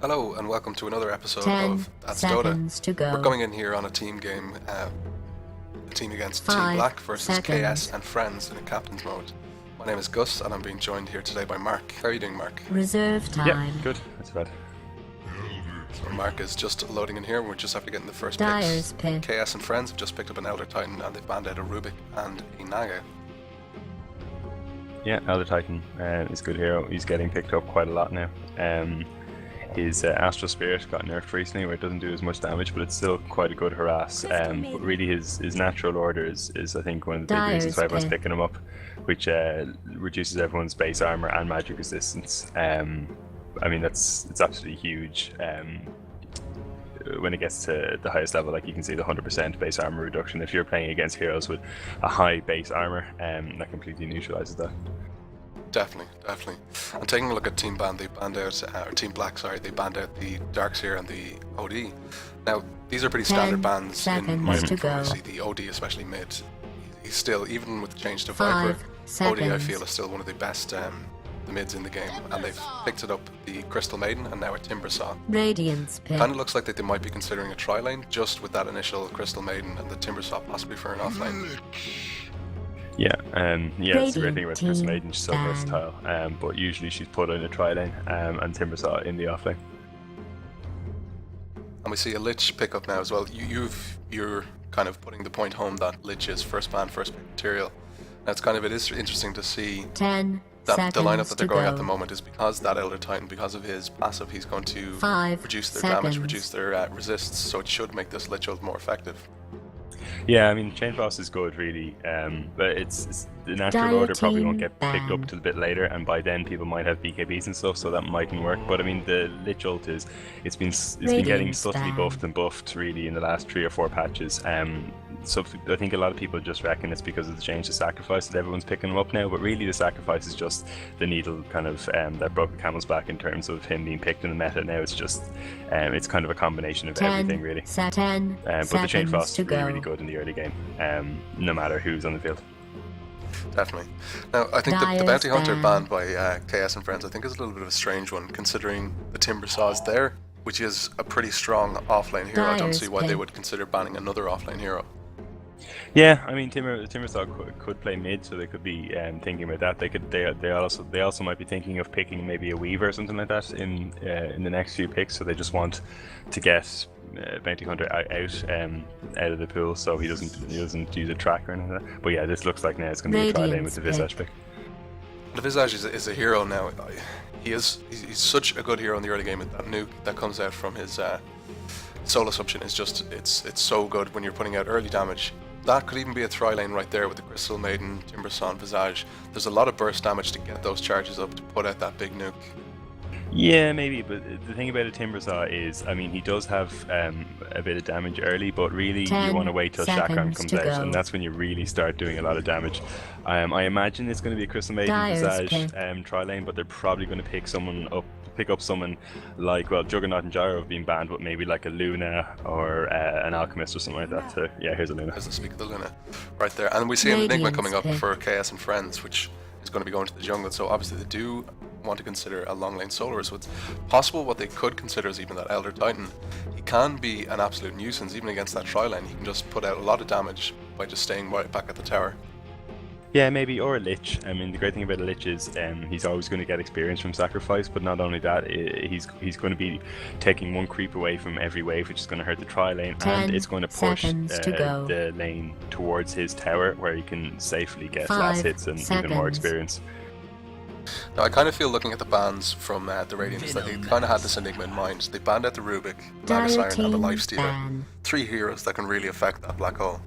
Hello and welcome to another episode 10 of That's seconds Dota. to go. We're coming in here on a team game, a team against Team 5 Black versus seconds. KS and Friends in a captain's mode. My name is Gus and I'm being joined here today by Mark. How are you doing, Mark? Reserve time. Yeah, good. That's bad. So Mark is just loading in here. We're just after getting the first Dyer's picks. pick. KS and Friends have just picked up an Elder Titan and they've banned out a Rubik and a Naga. Yeah, Elder Titan is a good hero. He's getting picked up quite a lot now. His Astral Spirit got nerfed recently where it doesn't do as much damage, but it's still quite a good harass. But really his natural order is I think one of the big reasons why everyone's picking him up, which reduces everyone's base armor and magic resistance. I mean it's absolutely huge. When it gets to the highest level, like you can see the 100% base armor reduction. If you're playing against heroes with a high base armor, that completely neutralizes that. Definitely. And taking a look at Team Ban, they banned out, or Team Black, sorry, they banned out the Darkseer and the OD. Now, these are pretty standard 10 bans in my seconds to opinion. go. See, the OD, especially mid, he's still, even with the change to 5 Viper, OD I seconds. feel is still one of the best the mids in the game. And they've picked it up, the Crystal Maiden, and now a Timber Saw. Radiance pick. Kind of looks like that they might be considering a tri-lane, just with that initial Crystal Maiden and the Timber Saw possibly for an offlane. Yeah, it's a great thing about Chris Team Maiden, she's so ban. versatile, but usually she's put in a tri-lane and Timbersaw in the offlane. And we see a Lich pick up now as well. You're kind of putting the point home that Lich is first ban, first pick material. Now it is interesting to see 10 that seconds the lineup that to they're going go. at the moment is because that Elder Titan, because of his passive, he's going to 5 reduce their seconds. damage, reduce their resists, so it should make this Lich ult more effective. Yeah, I mean, Chain Frost is good, really, but it's the natural Dire order probably won't team get picked up ban. till a bit later, and by then people might have BKBs and stuff, so that mightn't work. But I mean, the Lich ult it's been getting Radiance subtly ban. buffed and buffed really in the last 3 or 4 patches. So I think a lot of people just reckon it's because of the change to sacrifice that everyone's picking him up now, but really the sacrifice is just the needle kind of that broke the camel's back in terms of him being picked in the meta. Now it's just it's kind of a combination of 10 everything really. 10 But the Chain seconds Frost to is really, go. really good in the early game, no matter who's on the field. Definitely. Now, I think the Dyer's Bounty Hunter ban. banned by KS and Friends, I think is a little bit of a strange one, considering the Timber Saw is there, which is a pretty strong offlane hero. I don't Dyer's see why they pick. would consider banning another offlane hero. Yeah, I mean, Timbersaw could play mid, so they could be thinking about that. They also might be thinking of picking maybe a Weaver or something like that in the next few picks. So they just want to get Bounty Hunter out of the pool, so he doesn't use a track or anything like that. But yeah, this looks like now it's going to be a try lane with the Radiance Visage pick. The Visage is a hero now. He's such a good hero in the early game. That nuke that comes out from his solo assumption is just it's so good when you're putting out early damage. That could even be a tri lane right there with the Crystal Maiden, Timber Saw, and Visage. There's a lot of burst damage to get those charges up to put out that big nuke. Yeah, maybe, but the thing about a Timbersaw is, I mean, he does have a bit of damage early, but really you 10 want to wait till Shakarn seconds comes to out, go. and that's when you really start doing a lot of damage. I imagine it's going to be a Crystal Maiden Dyer's Visage pick. tri lane, but they're probably going to pick up someone like, well, Juggernaut and Gyro have been banned, but maybe like a Luna or an Alchemist or something like that. So yeah, here's a Luna. As I speak of the Luna, right there. And we see an Enigma Radiance coming up pick. for KS and Friends, which is going to be going to the jungle. So obviously they do want to consider a long lane soloer. So it's possible what they could consider is even that Elder Titan. He can be an absolute nuisance even against that tri lane. He can just put out a lot of damage by just staying right back at the tower. Yeah, maybe, or a Lich. I mean, the great thing about a Lich is he's always going to get experience from sacrifice, but not only that, he's going to be taking one creep away from every wave, which is going to hurt the tri lane, 10 and it's going to push seconds to go. the lane towards his tower, where he can safely get 5 last hits and even more seconds. experience. Now I kind of feel looking at the bans from the Radiance that they kind of had this Enigma in mind. They banned out the Rubik, Magus Dire Iron, and the team Lifestealer. ban. 3 heroes that can really affect that black hole.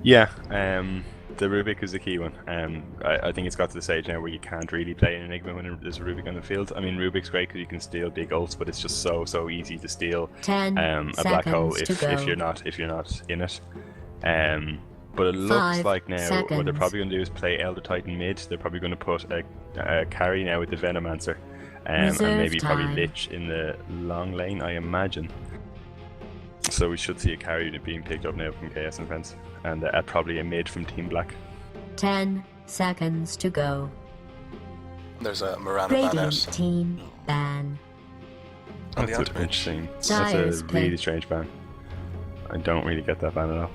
Yeah, the Rubik is the key one. I think it's got to the stage now where you can't really play an Enigma when there's a Rubik on the field. I mean, Rubik's great because you can steal big ults, but it's just so easy to steal 10 a black hole seconds to go. if you're not in it. But it looks 5 like now what they're seconds. probably going to do is play Elder Titan mid. They're probably going to put a carry now with the Venomancer, and Reserve maybe probably time. Lich in the long lane, I imagine. So we should see a carry being picked up now from KS and Friends, and probably a mid from Team Black. 10 seconds to go. There's a Mirana ban Radiant out. team ban. on the That's anti-mage. interesting. Dyer's That's a really Pit. strange ban. I don't really get that ban at all.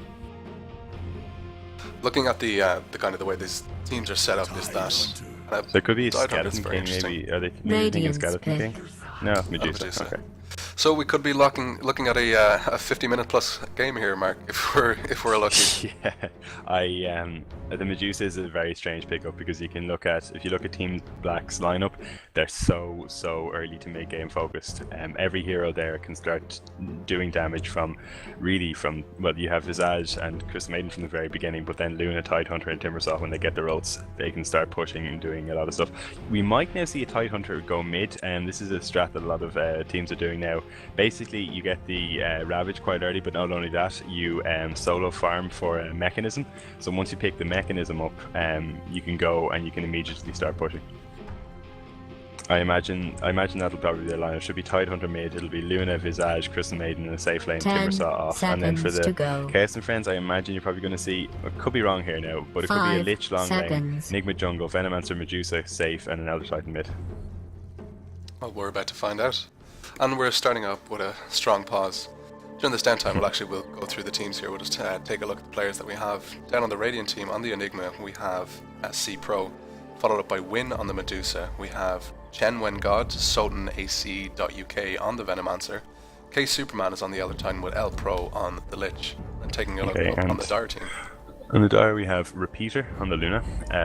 Looking at the kind of the way these teams are set up is that There could be a Tidehunter is Skeleton very King, interesting. maybe. Are they maybe thinking Radiance Skeleton Pit. King? No, Medusa. Medusa. Okay. So we could be looking at a 50-minute plus game here, Mark, if we're lucky. Yeah, the Medusa is a very strange pickup because if you look at Team Black's lineup, they're so early to mid game focused. Every hero there can start doing damage from well, you have Visage and Crystal Maiden from the very beginning, but then Luna, Tidehunter, and Timbersaw, when they get their ults, they can start pushing and doing a lot of stuff. We might now see a Tidehunter go mid, and this is a strat that a lot of teams are doing now. Basically, you get the Ravage quite early, but not only that, you solo farm for a mechanism. So once you pick the mechanism up, you can go and you can immediately start pushing. I imagine that'll probably be the line. It should be Tidehunter mid, it'll be Luna, Visage, Crystal Maiden in a safe lane, 10 Timbersaw off, and then for seconds to the go. Chaos and Friends, I imagine you're probably going to see, I could be wrong here now, but it could be a 5 Lich long lane, seconds. Enigma jungle, Venomancer, Medusa safe, and an Elder Titan mid. Well, we're about to find out. And we're starting up with a strong pause. During this downtime, we'll go through the teams here. We'll just take a look at the players that we have. Down on the Radiant team, on the Enigma, we have C Pro, followed up by Win on the Medusa. We have Chen Wen God, Soten AC.UK on the Venomancer. K Superman is on the Elder Titan with L Pro on the Lich. And taking a look Okay, up on and the Dire team. On the Dire we have Repeater on the Luna,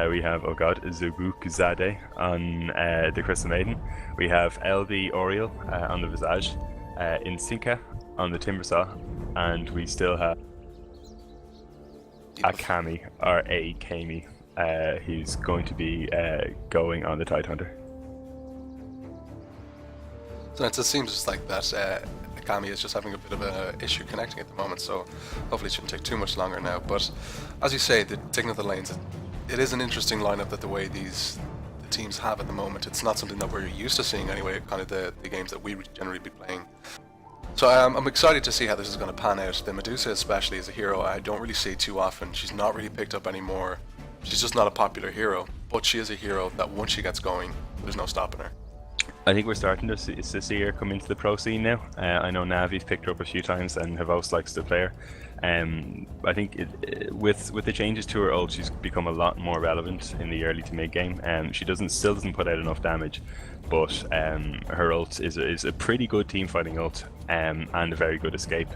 we have, Zuguk Zade on the Crystal Maiden, we have LB Oriel on the Visage, Insinka on the Timbersaw, and we still have Akami, or Akami, who's going to be going on the Tidehunter. So it seems just like that Akami is just having a bit of an issue connecting at the moment, so hopefully it shouldn't take too much longer now. But as you say, the taking of the lanes, it is an interesting lineup that the way the teams have at the moment. It's not something that we're used to seeing anyway, kind of the games that we would generally be playing. So I'm excited to see how this is going to pan out. The Medusa especially is a hero I don't really see too often. She's not really picked up anymore. She's just not a popular hero, but she is a hero that once she gets going, there's no stopping her. I think we're starting to see her come into the pro scene now. I know Navi's picked her up a few times and Havos likes to play her. I think with the changes to her ult, she's become a lot more relevant in the early to mid game. She still doesn't put out enough damage, but her ult is a pretty good team fighting ult and a very good escape.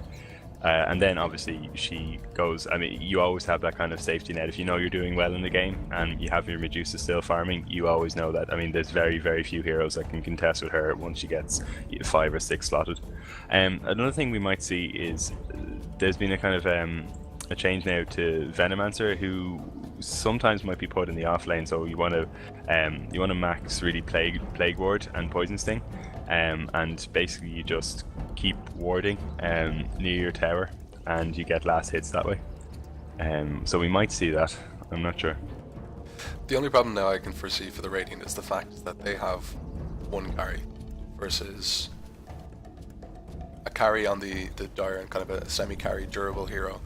And then obviously she goes, I mean, you always have that kind of safety net. If you know you're doing well in the game and you have your Medusa still farming, you always know that. I mean, there's very few heroes that can contest with her once she gets 5 or 6 slotted. Another thing we might see is there's been a kind of a change now to Venomancer, who sometimes might be put in the off lane. So you want to max really plague ward and poison sting, and basically you just keep warding near your tower and you get last hits that way. So we might see that. I'm not sure. The only problem now I can foresee for the Radiant is the fact that they have one carry versus a carry on the Dire and kind of a semi-carry durable hero.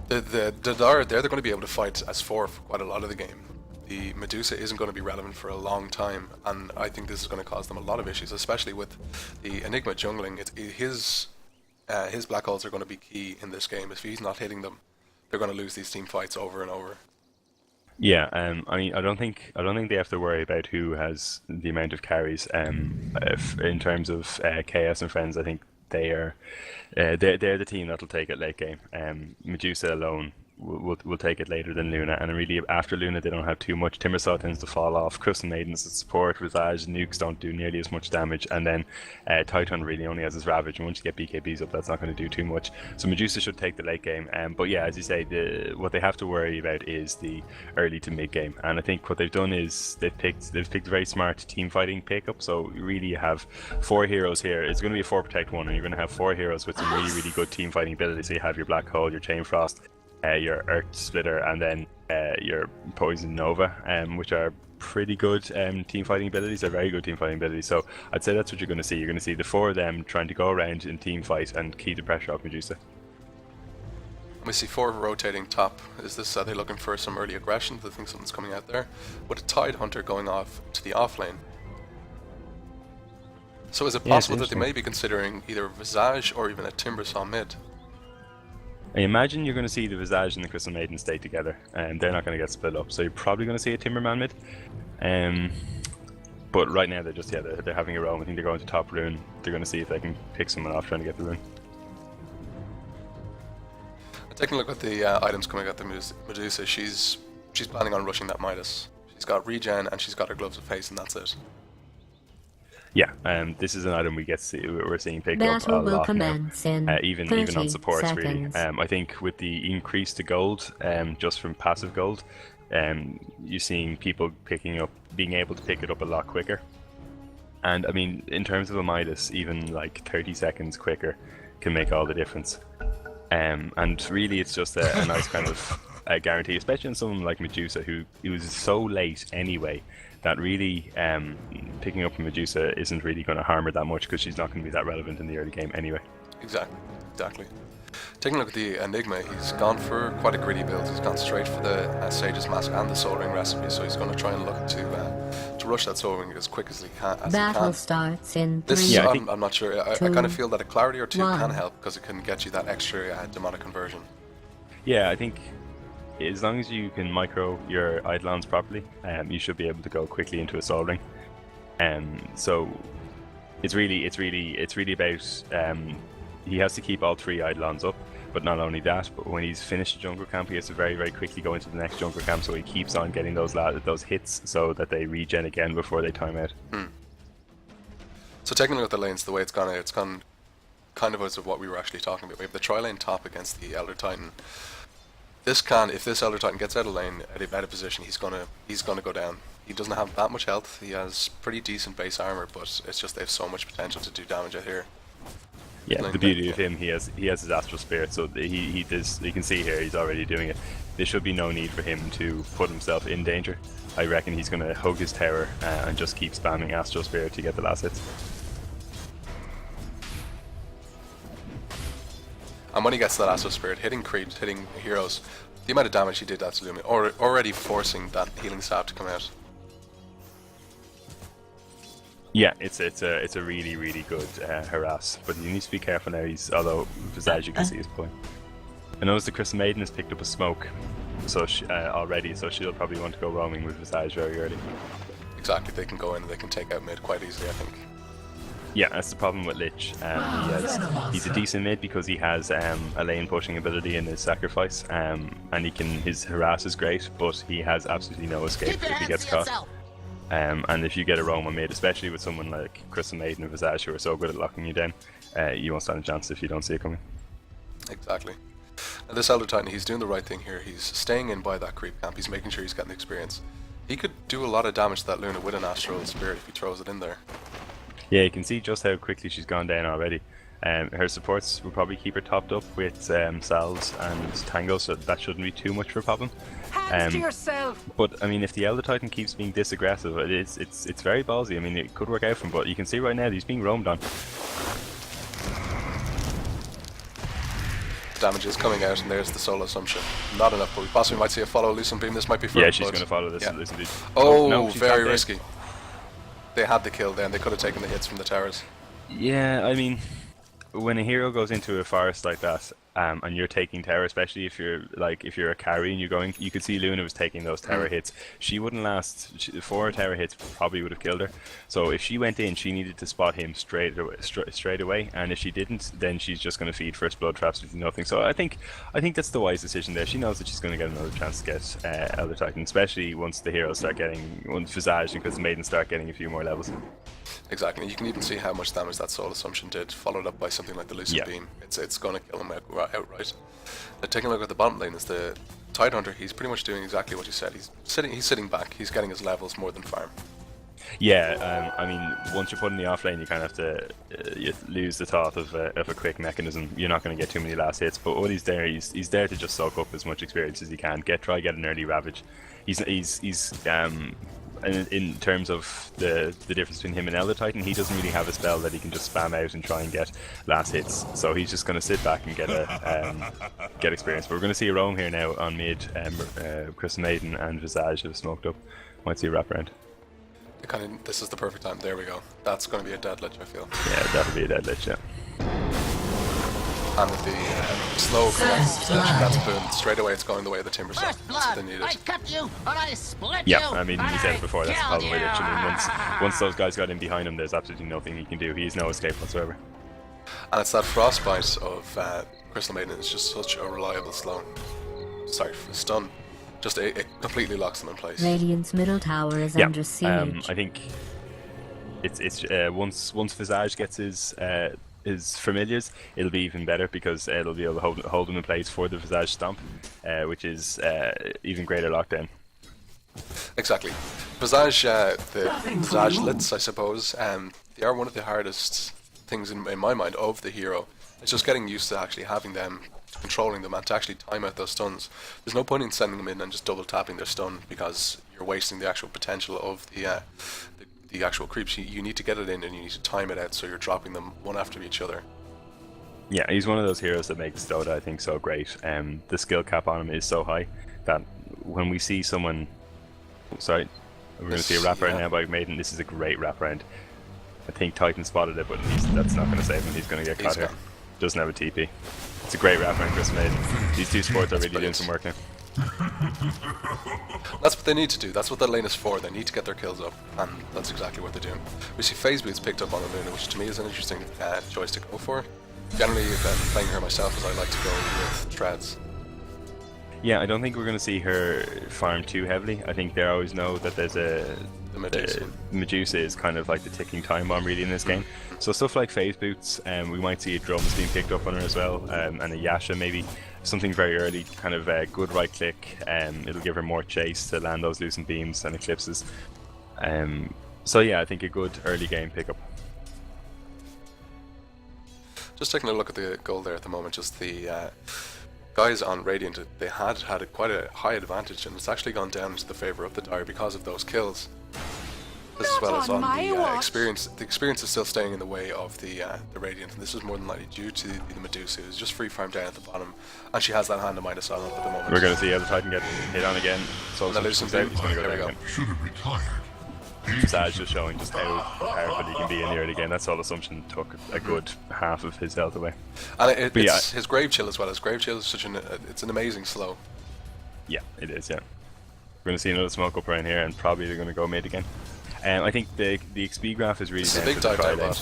The Dire, they're going to be able to fight as 4 for quite a lot of the game. The Medusa isn't going to be relevant for a long time, and I think this is going to cause them a lot of issues, especially with the Enigma jungling. His black holes are going to be key in this game. If he's not hitting them, they're going to lose these team fights over and over. Yeah, I mean, I don't think they have to worry about who has the amount of carries. If, in terms of Chaos and Friends, I think they're the team that'll take it late game. Medusa alone will take it later than Luna, and really after Luna they don't have too much. Timbersaw tends to fall off, Crystal Maiden's support, Visage, nukes don't do nearly as much damage, and then Titan really only has his Ravage, and once you get BKBs up that's not going to do too much. So Medusa should take the late game, but yeah, as you say, what they have to worry about is the early to mid game, and I think what they've done is they've picked a very smart team fighting pickup. So really you have 4 heroes here. It's going to be a 4 protect 1, and you're going to have 4 heroes with some really good team fighting ability. So you have your Black Hole, your Chain Frost, your Earth Splitter, and then your Poison Nova, which are pretty good team fighting abilities. They're very good team fighting abilities. So I'd say that's what you're going to see. You're going to see the 4 of them trying to go around in team fight and keep the pressure off Medusa. We see 4 rotating top. Are they looking for some early aggression? Do they think something's coming out there? With a Tidehunter going off to the off lane. So is it Yeah, it's possible that they interesting. may be considering either Visage or even a Timbersaw mid? I imagine you're going to see the Visage and the Crystal Maiden stay together, and they're not going to get split up. So you're probably going to see a Timberman mid. But right now they're just they're having a roam. I think they're going to top rune. They're going to see if they can pick someone off trying to get the rune. Taking a look at the items coming out the Medusa, she's planning on rushing that Midas. She's got regen and she's got her gloves of haste, and that's it. Yeah, this is an item we're seeing picked up a Battle will lot now. commence in Even 30 on supports, seconds. really. I think with the increase to gold, just from passive gold, you're seeing people being able to pick it up a lot quicker. And I mean, in terms of a Midas, even like 30 seconds quicker can make all the difference. And really, it's just a nice kind of guarantee, especially on someone like Medusa, who was so late anyway, that really picking up a Medusa isn't really going to harm her that much, because she's not going to be that relevant in the early game anyway. Exactly. Taking a look at the Enigma, he's gone for quite a gritty build. He's gone straight for the Sage's Mask and the Soul Ring recipe, so he's going to try and look to rush that Soul Ring as quick as he can. Battle starts in 3. This, Yeah, I'm not sure. I kind of feel that a Clarity or 2 1. can help, because it can get you that extra demonic conversion. Yeah, I think as long as you can micro your Eidolons properly, you should be able to go quickly into a Soul Ring. So it's really about he has to keep all 3 Eidolons up. But not only that, but when he's finished the jungle camp, he has to very, very quickly go into the next jungle camp, so he keeps on getting those hits so that they regen again before they time out. So taking a look at the lanes, the way it's gone kind of as of what we were actually talking about. We have the tri-lane top against the Elder Titan. If this Elder Titan gets out of lane, out of position, he's gonna go down. He doesn't have that much health. He has pretty decent base armor, but it's just they have so much potential to do damage out here. Yeah, Like the beauty of him, he has his Astral Spirit, so he does. You can see here he's already doing it. There should be no need for him to put himself in danger. I reckon he's going to hug his tower and just keep spamming Astral Spirit to get the last hits. And when he gets that Astral Spirit, hitting creeps, hitting heroes, the amount of damage he did that to Lumi, already forcing that healing stab to come out. Yeah, it's a really, really good harass, but he needs to be careful now. Although Visage, you can see his point. I noticed the Crystal Maiden has picked up a smoke, so already, so she'll probably want to go roaming with Visage very early. Exactly, they can go in and they can take out mid quite easily, I think. Yeah, that's the problem with Lich. He's a decent mid because he has a lane pushing ability in his sacrifice, and his harass is great, but he has absolutely no escape if he gets caught. And if you get a roam on mid, especially with someone like Crystal Maiden or Visage who are so good at locking you down, you won't stand a chance if you don't see it coming. Exactly. And this Elder Titan, he's doing the right thing here. He's staying in by that creep camp. He's making sure he's getting the experience. He could do a lot of damage to that Luna with an Astral Spirit if he throws it in there. Yeah, you can see just how quickly she's gone down already. Her supports will probably keep her topped up with Salves and Tango, so that shouldn't be too much of a problem. Hands to yourself! But I mean, if the Elder Titan keeps being this aggressive, it's very ballsy. I mean, it could work out for him, but you can see right now that he's being roamed on. Damage is coming out, and there's the Soul Assumption. Not enough, but we possibly might see a follow Lucent Beam. This might be for Yeah, she's going to follow this. Yeah. Listen, dude. Oh, no, she's very back risky. They had the kill then. They could have taken the hits from the towers. Yeah, I mean, when a hero goes into a forest like that, and you're taking tower, especially if you're a carry and you could see Luna was taking those tower hits. She wouldn't last. 4 tower hits probably would have killed her. So if she went in, she needed to spot him straight away. And if she didn't, then she's just going to feed first blood traps with nothing. So I think that's the wise decision there. She knows that she's going to get another chance to get Elder Titan, especially once the heroes once Visage and Crystal Maiden start getting a few more levels. Exactly. You can even see how much damage that Soul Assumption did, followed up by something like the Lucid Beam. It's going to kill him outright. Now, taking a look at the bottom lane is the Tidehunter. He's pretty much doing exactly what you said. He's sitting back. He's getting his levels more than farm. Yeah, I mean, once you're put in the off lane, you kind of have to you lose the thought of a quick mechanism. You're not going to get too many last hits, but what he's there to just soak up as much experience as he can. Try get an early Ravage. He's in terms of the difference between him and Elder Titan, he doesn't really have a spell that he can just spam out and try and get last hits. So he's just going to sit back and get experience. But we're going to see a roam here now on mid. Crystal Maiden and Visage have smoked up. Might see a wraparound. This is the perfect time. There we go. That's going to be a dead lich, I feel. Yeah, that'll be a dead lich, yeah. And with the slow connect, that's boom. Straight away, it's going the way of the timber saw. That's what they needed. I cut you, and I split Yeah, you, I mean, and you said it before, that's the problem with killed Lich. I mean, you. once those guys got in behind him, there's absolutely nothing he can do. He has no escape whatsoever. And it's that frostbite of Crystal Maiden is just such a reliable stun. Just it completely locks them in place. Radiant's middle tower is under siege. I think it's once Visage gets his familiars, it'll be even better because it'll be able to hold him in place for the Visage Stomp, which is even greater lockdown. Exactly. Visage, the Visage Lits, I suppose, they are one of the hardest things in my mind of the hero. It's just getting used to actually having them, controlling them, and to actually time out those stuns. There's no point in sending them in and just double tapping their stun because you're wasting the actual potential of the actual creeps. You need to get it in and you need to time it out so you're dropping them one after each other. Yeah, he's one of those heroes that makes Dota, I think, so great. The skill cap on him is so high that when we see someone... Sorry, we're going to see a wraparound now by Maiden. This is a great wraparound. I think Titan spotted it, but that's not going to save him. He's going to get caught here. Doesn't have a TP. It's a great wraparound, Chris Maiden. These two supports are really doing some work now. That's what they need to do. That's what that lane is for. They need to get their kills up, and that's exactly what they're doing. We see Phase Boots picked up on the Luna, which to me is an interesting choice to go for. Generally, if I'm playing her myself, as I like to go with Treads. Yeah, I don't think we're going to see her farm too heavily. I think they always know that there's the Medusa is kind of like the ticking time bomb really in this game. So stuff like Phase Boots, we might see a drums being picked up on her as well, and a Yasha maybe. Something very early, kind of good right click, it'll give her more chase to land those loosened beams and eclipses. So yeah, I think a good early game pickup. Just taking a look at the goal there at the moment, just the guys on Radiant, they had quite a high advantage, and it's actually gone down into the favour of the Dire because of those kills. As well as on the experience. The experience is still staying in the way of the Radiant, and this is more than likely due to the Medusa, who's just free farm down at the bottom, and she has that hand of Minus on at the moment. We're going to see how the Titan get hit on again. So he's going to go down again. Visage just showing just how powerful he can be in the early game. That Soul Assumption took a good half of his health away. And it's his Grave Chill as well. His Grave Chill is it's an amazing slow. Yeah, it is, yeah. We're going to see another smoke up around here, and probably they're going to go mid again. I think the XP graph is really down to the try lane.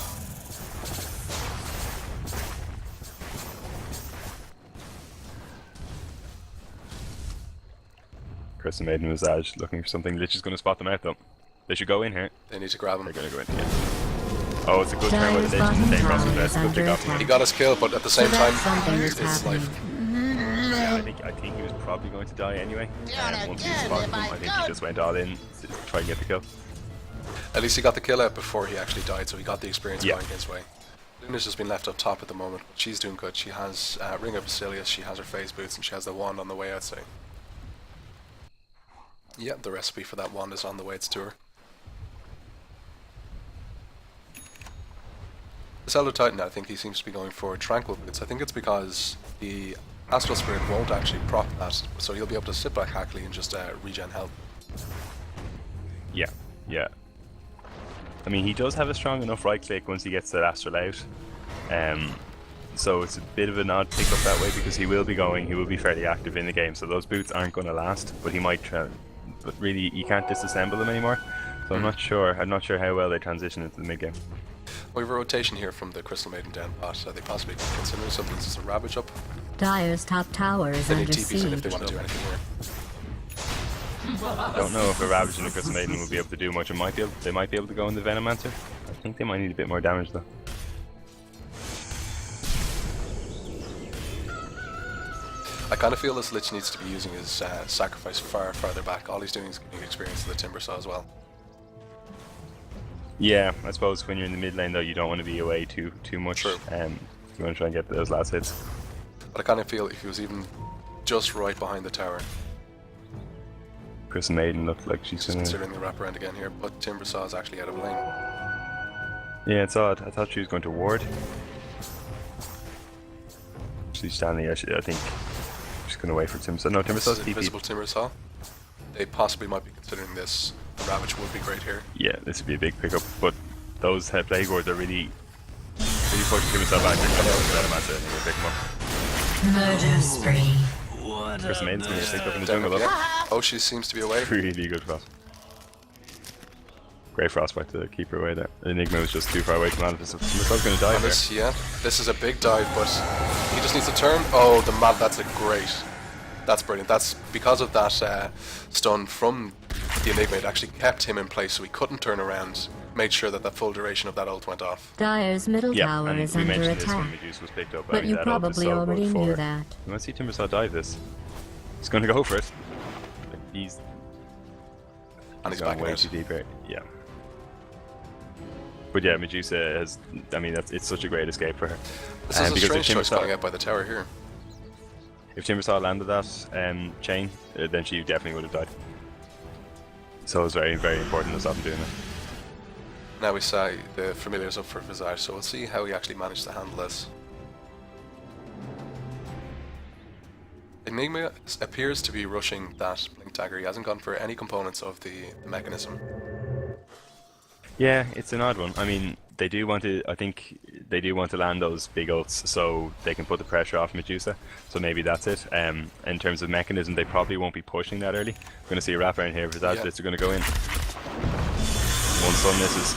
Chris and Maiden Visage looking for something. Lich is going to spot them out though. They should go in here. They need to grab him. They're going to go in. Yeah. Oh, it's a good turn by the Lich in the same process. That's a good pick off. He got his kill, but at the same time, it's life. Yeah, I think he was probably going to die anyway. Once he spotted him, I think he just went all in to try and get the kill. At least he got the kill out before he actually died, so he got the experience going his way. Luna's just been left up top at the moment, but she's doing good. She has Ring of Basilius, she has her Phase Boots, and she has the wand on the way outside. Yeah, the recipe for that wand is on the way to her. This Elder Titan, I think he seems to be going for Tranquil Boots. I think it's because the Astral Spirit won't actually proc that, so he'll be able to sit back hackily and just regen health. Yeah, yeah. I mean, he does have a strong enough right click once he gets that Astral out. So it's a bit of an odd pickup that way because he will be fairly active in the game. So those boots aren't going to last, but he might try. But really, you can't disassemble them anymore. So I'm not sure how well they transition into the mid game. We have a rotation here from the Crystal Maiden down bot. Are they possibly considering something as a Ravage up? Dire's top tower is They need under TPs in if siege. they want to do anything here. I don't know if a Ravage and a Crystal Maiden will be able to do much. They might be able to go in the Venomancer. I think they might need a bit more damage though. I kind of feel this Lich needs to be using his sacrifice far farther back. All he's doing is giving experience to the Timber Saw as well. Yeah, I suppose when you're in the mid lane though, you don't want to be away too much. True. You want to try and get those last hits. But I kind of feel if he was even just right behind the tower. Chris Maiden looked like she's considering the wraparound again here, but Timber Saw is actually out of lane. Yeah, it's odd. I thought she was going to ward. She's standing. I think she's going to wait for Timber Saw. No, Timber Saw's TP. Invisible Timber Saw. They possibly might be considering this Ravage would be great here. Yeah, this would be a big pickup, but those plague wards are really pushing himself back. They're coming out of master and they pick him up. Murder spree. Chris Maiden's going to stick up in the jungle. Yeah. Oh, she seems to be away. Really good frost. Great frostbite to keep her away there. Enigma was just too far away from Manifest. Missile's going to die there. Yeah, this is a big dive, but he just needs to turn. Oh, that's a great. That's brilliant. That's because of that stun from the Enigma. It actually kept him in place, so he couldn't turn around. Made sure that the full duration of that ult went off. Dire's middle tower and is we under mentioned this when attack. Medusa was picked up. But you that ult is probably so already good knew for- that. You want to see Timbersaw dive this? He's going to go for it. He's And he's gone back way out. too deep here. Yeah. But yeah, Medusa has. I mean, it's such a great escape for her. This is a because strange if choice Timbersaw- coming out by the tower here. If Timbersaw landed that chain, then she definitely would have died. So it's very, very important to stop him doing it. Now we saw the familiars up for Visage, so we'll see how he actually managed to handle this. Enigma appears to be rushing that Blink Dagger. He hasn't gone for any components of the mechanism. Yeah, it's an odd one. I mean, they do want to. I think they do want to land those big ults so they can put the pressure off Medusa. So maybe that's it. In terms of mechanism, they probably won't be pushing that early. We're going to see a wraparound here. Visage blitz are going to go in. One stun misses.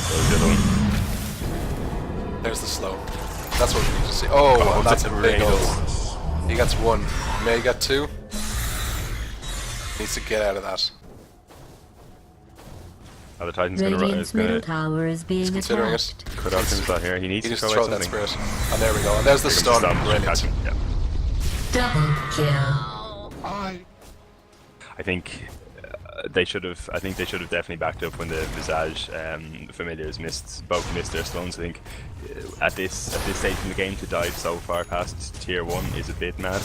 Goes the other one. There's the slow. That's what we need to see. Oh, and that's a big great ult. He gets one. May get two. Needs to get out of that. Oh, the Titan's going Radiant's middle to tower is being Considering it. attacked. cut off Timbersaw here. He needs He to needs to throw throw out that something. spirit. And there we go. And there's the stun. Brilliant. Catch him. Yeah. Double kill. I think they should have. I think they should have definitely backed up when the Visage familiars both missed their stuns. I think at this stage in the game to dive so far past tier 1 is a bit mad,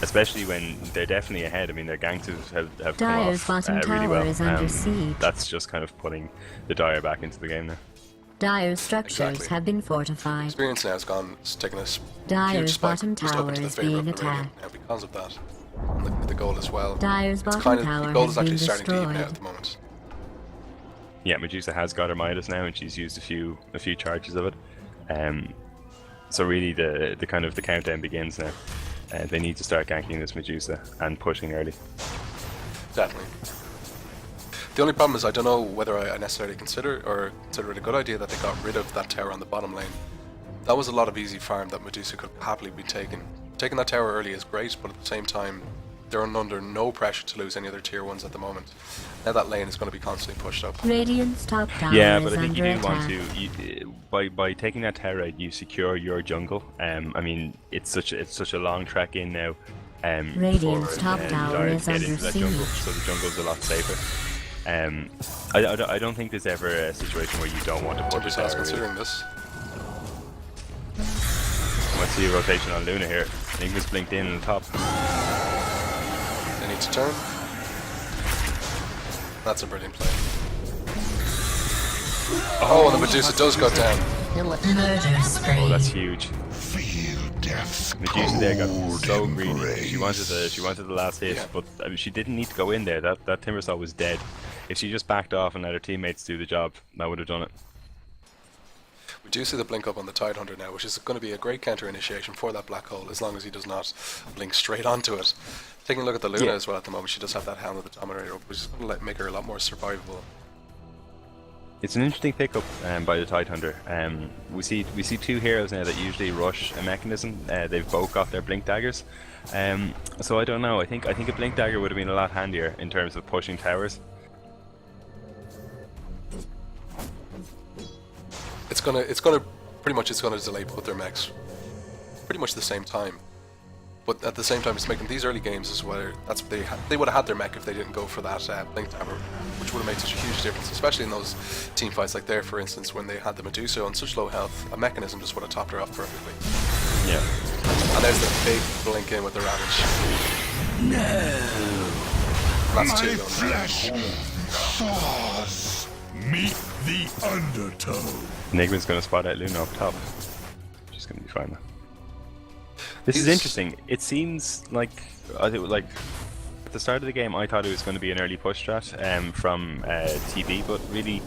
especially when they're definitely ahead. I mean, their ganks have come Dire's off bottom really tower well. is under siege. That's just kind of putting the Dire back into the game now. Dire's structures Exactly. have been fortified. Experience now has gone, it's taken us Dire's huge spike bottom just up tower into the is favour of being the Radiant attacked. now because of that. And the goal as well. Dire's It's bottom kind of, tower the goal has is actually been starting to even out destroyed. at the moment. Yeah, Medusa has got her Midas now, and she's used a few charges of it. So really, the kind of the countdown begins now. They need to start ganking this Medusa and pushing early. Definitely. The only problem is I don't know whether I necessarily consider it a good idea that they got rid of that tower on the bottom lane. That was a lot of easy farm that Medusa could happily be taking. Taking that tower early is great, but at the same time, they're under no pressure to lose any other tier 1s at the moment. Now that lane is going to be constantly pushed up. Radiant's top tower Yeah, is but I think under you do want attack. to by taking that tower out, you secure your jungle. I mean, it's such a long trek in now. Radiant's for, top tower Dire to is get under into that jungle, siege. so the jungle's a lot safer. I don't think there's ever a situation where you don't want to put Timbersaw your is tower. considering this. Let's see a rotation on Luna here. Enigma's blinked in on the top. They need to turn. That's a brilliant play. Oh, and the Medusa does go down. Murder spree. Oh, that's huge. Feel death Medusa there got cold so greedy. embrace. She wanted the last hit, Yeah. but I mean, she didn't need to go in there. That Timbersaw was dead. If she just backed off and let her teammates do the job, that would have done it. We do see the blink up on the Tidehunter now, which is going to be a great counter initiation for that black hole, as long as he does not blink straight onto it. Taking a look at the Luna Yeah. as well at the moment, she does have that Helm of the Dominator, which is going to make her a lot more survivable. It's an interesting pickup by the Tidehunter. We see two heroes now that usually rush a mechanism. They've both got their blink daggers. So I don't know. I think a blink dagger would have been a lot handier in terms of pushing towers. It's gonna delay both their mechs pretty much the same time. But at the same time, it's making these early games as well. They would have had their mech if they didn't go for that blink tower, which would have made such a huge difference, especially in those team fights like there, for instance, when they had the Medusa on such low health. A mechanism just would have topped her off perfectly. Yeah. And there's the big blink in with the Ravage. No. That's My two going down. flesh thaws. Meet the undertow. Enigma's going to spot out Luna up top. She's going to be fine now. This is He's- interesting. It seems like the start of the game, I thought it was going to be an early push strat from TB, but really,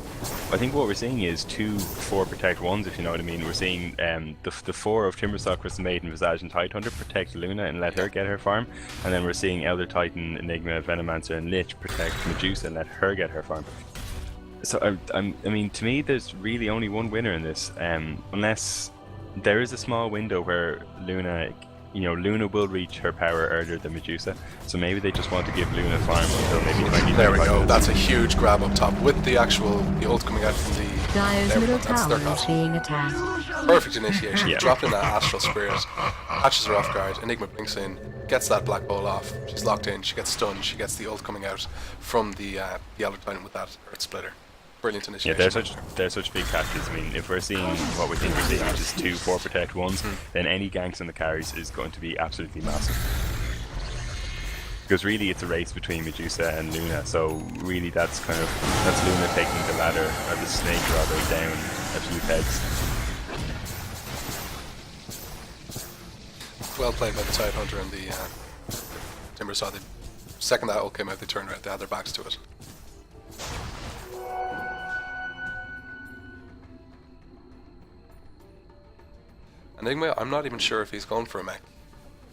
I think what we're seeing is 2 4 protect 1s, if you know what I mean. We're seeing the 4 of Timbersaw, Crystal Maiden, Visage, and Tidehunter protect Luna and let her get her farm, and then we're seeing Elder Titan, Enigma, Venomancer, and Lich protect Medusa and let her get her farm. So I mean, to me, there's really only one winner in this, unless there is a small window where Luna will reach her power earlier than Medusa, so maybe they just want to give Luna farm until maybe 20. There we go. That's a huge grab up top with the ult coming out from the. Dyer's there we go. middle That's their tower is cut. being attacked. Perfect initiation. Yeah. Dropped in that Astral Spirit, catches her off guard. Enigma blinks in, gets that Black Bolt off. She's locked in. She gets stunned. She gets the ult coming out from the Elder Titan with that Earth Splitter. Brilliant initiation. Yeah, they're such big catches. I mean, if we're seeing what we think we're seeing, which is 2 4 protect 1s, then any ganks on the carries is going to be absolutely massive. Because really, it's a race between Medusa and Luna. So really, that's Luna taking the ladder, or the snake rather, down a few pegs. Well played by the Tidehunter and the Timbersaw. The second that ult came out, they turned around. They had their backs to it. Enigma, I'm not even sure if he's going for a mech.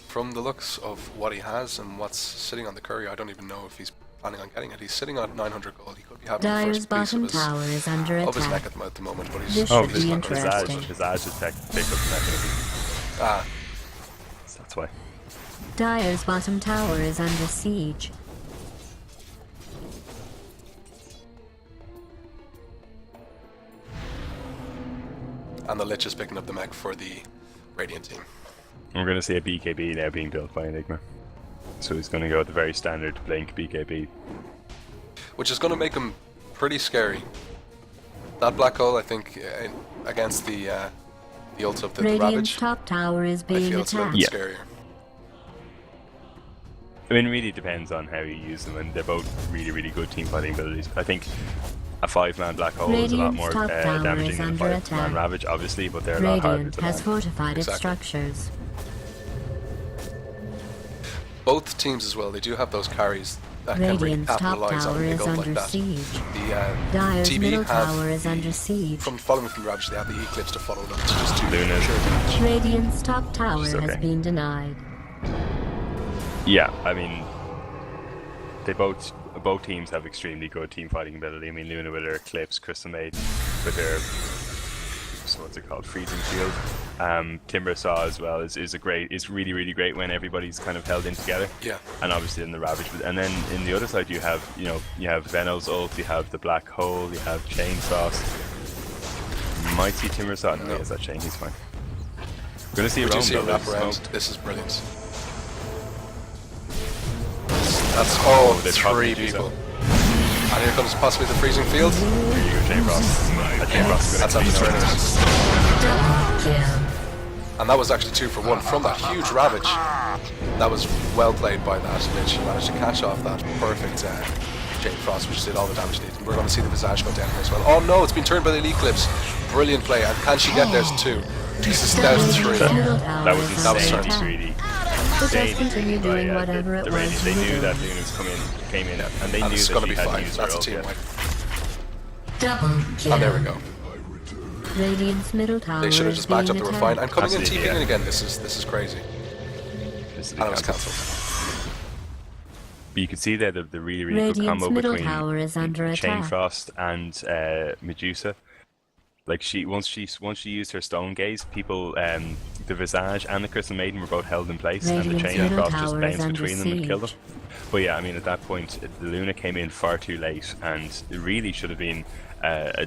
From the looks of what he has and what's sitting on the curry, I don't even know if he's planning on getting it. He's sitting on 900 gold. He could be having Dyer's the first piece bottom tower is under of his attack. mech at the moment, but he's This Oh, should be not going to interesting. Visage has picked up the mechanism. Ah, So that's why. Dyer's bottom tower is under siege. and the Lich is picking up the mech for the Radiant team. We're going to see a BKB now being built by Enigma. So he's going to go with the very standard Blink BKB. Which is going to make him pretty scary. That black hole, I think, against the ult of the Radiant's Ravage, top tower is I being feel it's a little attacked. bit scarier. I mean, it really depends on how you use them, and they're both really, really good team fighting abilities. I think a 5-man black hole is a lot Radiant's more top tower damaging is than a under 5-man attack. Ravage, obviously, but they're a lot harder Radiant to has land. fortified its Exactly. structures. Both teams as well, they do have those carries that can really Radiant's top capitalize on tower a big is ult like under that. siege. The Dyer's TB middle have, tower is under siege. from following from the Ravage, they have the Eclipse to follow them to just do Luna. pure damage. Radiant's top tower Which is has okay. been denied. Yeah, I mean, both teams have extremely good team fighting ability. I mean, Luna with her Eclipse, Crystal Maiden with her, so what's it called, Freezing Shield. Timbersaw as well is really, really great when everybody's kind of held in together. Yeah. And obviously in the Ravage, and then in the other side you have Venom's ult, you have the Black Hole, you have Chain Sauce. You might see Timbersaw. No, he has that chain. He's fine. We're gonna see a We do roam see a though. wrap There's around. smoke. This is brilliant. That's They've probably 3 used people. that. And here comes possibly the freezing field. Here you go, Chain Frost. That Chain Frost is That's gonna how clean the turn up. is. And that was actually 2 for 1 from that huge Ravage. That was well played by that Lich. He managed to catch off that perfect Jade Frost, which did all the damage needed. And we're going to see the Visage go down here as well. Oh no, it's been turned by the Eclipse. Brilliant play. And can she get there to 2? Jesus, that was 3. That was That was insanely certain. greedy. But just continue doing whatever it was They you knew were that doing. Luna came in, and they And knew it's that going to she be hadn't 5. used her That's a ult team yet. wipe. Double And there we go. Radiant's middle tower They should have is just backed up. being They were fine. attacked. And coming in Absolutely, TPing yeah. again. This is crazy. This is And it was cancelled. cancelled. But you can see there the really, really good Radiant's combo middle between tower is under Chain attack. Frost and Medusa. Like once she used her Stone Gaze, people the Visage and the Crystal Maiden were both held in place, and the Radiant's Chain middle Frost just tower is bounced under between them and killed them. siege. But yeah, I mean at that point the Luna came in far too late, and it really should have been a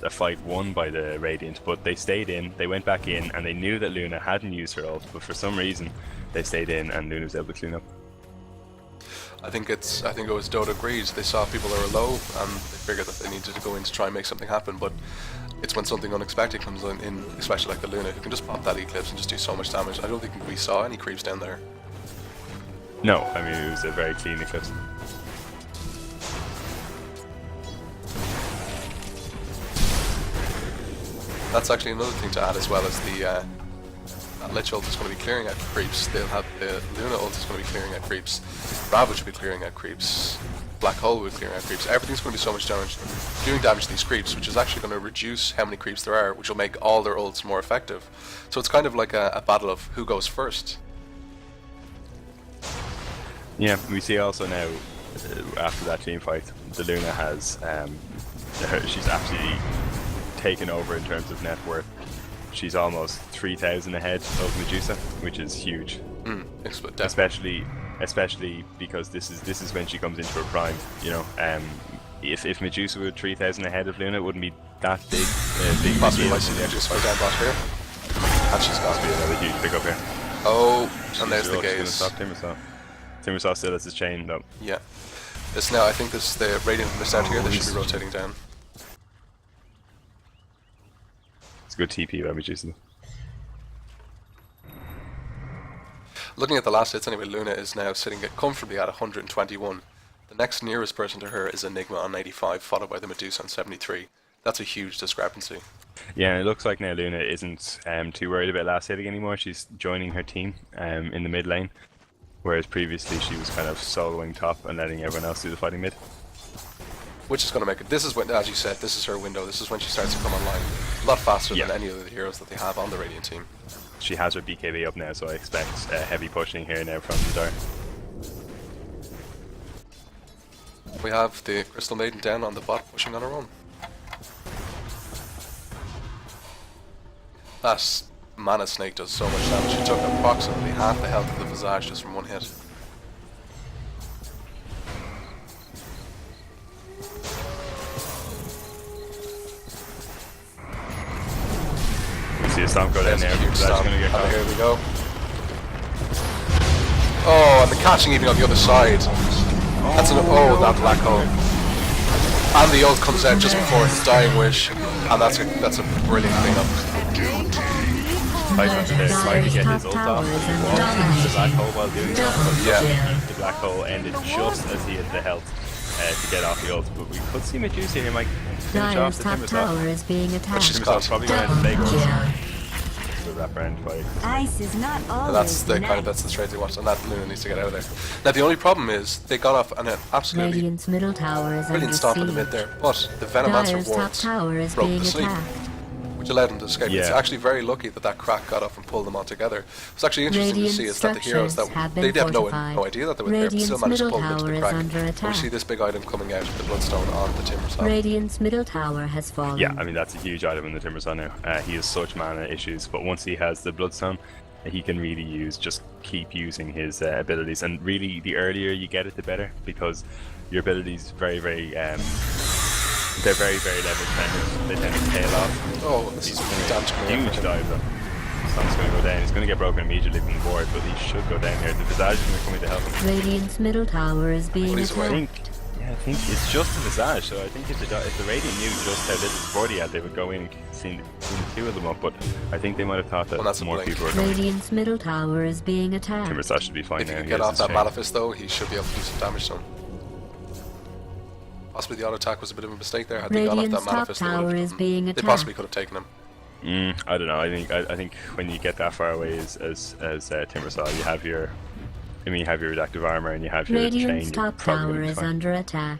fight won by the Radiant. But they stayed in, they went back in, and they knew that Luna hadn't used her ult, but for some reason they stayed in, and Luna was able to clean up. I think it was Dota greed. They saw people that were low and they figured that they needed to go in to try and make something happen. But it's when something unexpected comes in, especially like the Luna, who can just pop that Eclipse and just do so much damage. I don't think we saw any creeps down there. No, I mean it was a very clean Eclipse. That's actually another thing to add as well as the Lich ult is going to be clearing out creeps. They'll have the Luna ult is going to be clearing out creeps. Ravage will be clearing out creeps. Black Hole will be clearing out creeps. Everything's going to be so much damage, doing damage to these creeps, which is actually going to reduce how many creeps there are, which will make all their ults more effective. So it's kind of like a battle of who goes first. Yeah, we see also now, after that team fight, the Luna has, she's absolutely taken over in terms of net worth. She's almost 3,000 ahead of Medusa, which is huge. Especially because this is when she comes into her prime. You know, if Medusa were 3,000 ahead of Luna, it wouldn't be that big. Possibly might see the Medusa fight down bot here, and she's got be another huge pick up here. Oh, and there's the gaze. Timbersaw still has his chain though. Yeah. This now, I think this the Radiant missed out here. They should be rotating down. It's a good TP by Medusa. Looking at the last hits anyway, Luna is now sitting comfortably at 121. The next nearest person to her is Enigma on 85, followed by the Medusa on 73. That's a huge discrepancy. Yeah, and it looks like now Luna isn't too worried about last hitting anymore. She's joining her team in the mid lane, whereas previously she was kind of soloing top and letting everyone else do the fighting mid. Which is going to make it. This is when, as you said, this is her window. This is when she starts to come online a lot faster than any of the heroes that they have on the Radiant team. She has her BKB up now, so I expect heavy pushing here now from the Dart. We have the Crystal Maiden down on the bot, pushing on her own. That Mana Snake does so much damage. She took approximately half the health of the Visage just from one hit. We see a stomp go down there. That's going to get caught. Here we go. Oh, and the catching even on the other side. That's an that black hole. And the ult comes out just before his dying wish, and that's a brilliant cleanup. Python's trying to get his ult off. He walked the black hole while doing that, but the black hole ended just as he had the health to get off the ult. But we could see Medusa here, Mike. Dyer's top tower is being attacked. Timbersaw's probably going to have to play goals. Wrap around fight. Ice is not always That's the trade they watched, and that Luna needs to get out of there. Now the only problem is they got off on an absolutely Radiant's middle tower is brilliant stop in the mid there, but the Venomancer wards broke the sleep, which allowed them to escape. It's actually very lucky that crack got off and pulled them all together. It's actually interesting to see is that the heroes that they have no idea that they were there, but still managed to pull them into the crack. We see this big item coming out of the Bloodstone on the Timbersaw. Radiant's middle tower has fallen. Yeah, I mean that's a huge item in the Timbersaw now. He has such mana issues, but once he has the Bloodstone, he can really keep using his abilities. And really, the earlier you get it, the better, because your abilities they're very leverage dependent. They tend to tail off. Oh, this is huge dive though. Song's going to go down. He's going to get broken immediately from the board, but he should go down here. The Visage is going to come in to help him. Radiant's middle tower is being attacked. I think it's just the Visage, so I think if the Radiant knew just how little support he had, they would go in and seen the two of them up, but I think they might have thought that more people were coming. Radiant's middle tower is being attacked. Timbersaw should be fine if now. If he can get off that Malefice though, he should be able to do some damage to him. Possibly the auto attack was a bit of a mistake there. Had they gone off that Malefice, they possibly could have taken him. I don't know. I think when you get that far away as Timbersaw, you have your reductive armor and you have your chain. Radiant's top tower is under attack.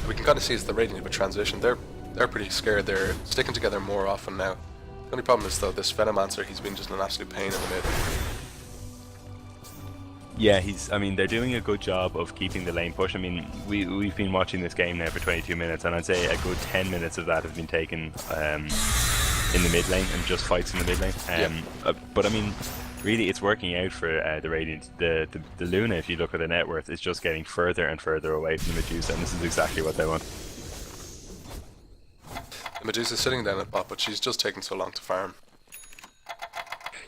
We can kind of see it's the Radiant with transition. They're pretty scared. They're sticking together more often now. The only problem is though this Venomancer, he's been just an absolute pain in the mid. Yeah, they're doing a good job of keeping the lane push. I mean, we've been watching this game now for 22 minutes, and I'd say a good 10 minutes of that have been taken in the mid lane and just fights in the mid lane. But I mean, really, it's working out for the Radiant. The Luna, if you look at the net worth, is just getting further and further away from the Medusa, and this is exactly what they want. The Medusa's sitting down at bot, but she's just taking so long to farm.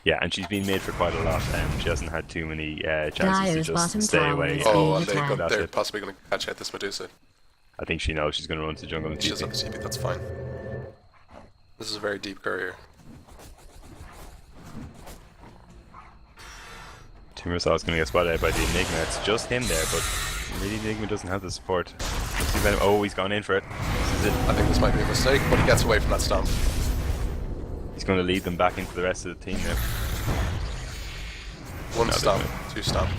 Yeah, and she's been made for quite a lot. She hasn't had too many chances to just stay away. Oh, and they're possibly going to catch out this Medusa. I think she knows she's going to run to the jungle. She does have the TP, that's fine. This is a very deep courier. Timbersaw is going to get spotted out by the Enigma. It's just him there, but really the Enigma doesn't have the support. Oh, he's gone in for it. Is it? I think this might be a mistake, but he gets away from that stomp. He's going to lead them back into the rest of the team now. One No, stomp, there's two stomp.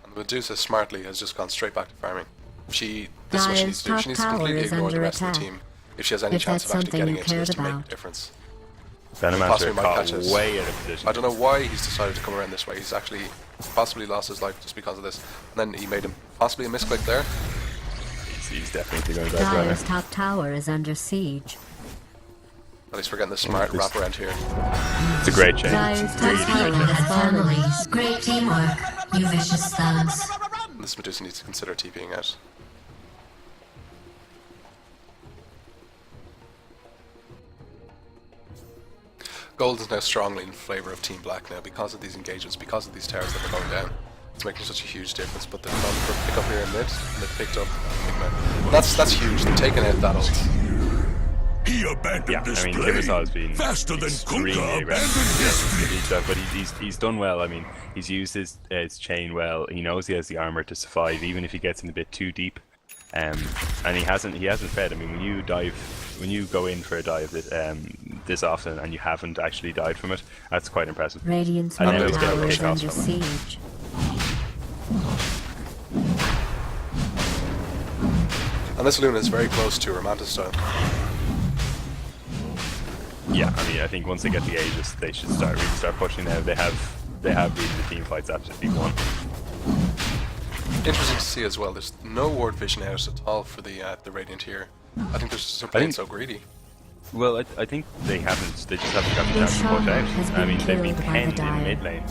And Medusa smartly has just gone straight back to farming. This is what she needs to do. She needs to completely ignore the rest of the team if she has any If chance that's of actually something getting you into this cared to make about. a difference. Venomancer Possibly might caught catch us. way out of position. I don't know why he's decided to come around this way. He's actually possibly lost his life just because of this. And then he made him possibly a misclick there. He's definitely going to die right Dire's now. top tower is under siege. At least we're getting the smart wrap around here. It's a great change. Dire's top Really tower great change. has fallen. Great teamwork, you vicious thugs. This Medusa needs to consider TPing out. Gold is now strongly in favour of Team Black now because of these engagements, because of these towers that are going down. It's making such a huge difference, but they've gone for a pick up here in mid, and they've picked up Enigma. That's huge, they're taking out that ult. He abandoned Yeah, this I mean, plane Timbersaw has been faster than extremely Kunkka aggressive. abandoned his fleet. But he's done well. I mean, he's used his chain well. He knows he has the armor to survive, even if he gets in a bit too deep. And he hasn't fed. I mean, when you go in for a dive this often and you haven't actually died from it, that's quite impressive. Radiant's And then middle he's getting tower is kick-offs under from it. siege. And this Luna is very close to her Manta style. Yeah, I mean, I think once they get the Aegis, they should really start pushing now. They have beaten the team fights absolutely won. Interesting to see as well, there's no ward vision out at all for the Radiant here. I think they're just playing so greedy. Well, I think they just haven't got the Your chance to push shaman has out. been I mean, they've been killed by the penned in Dire. mid lane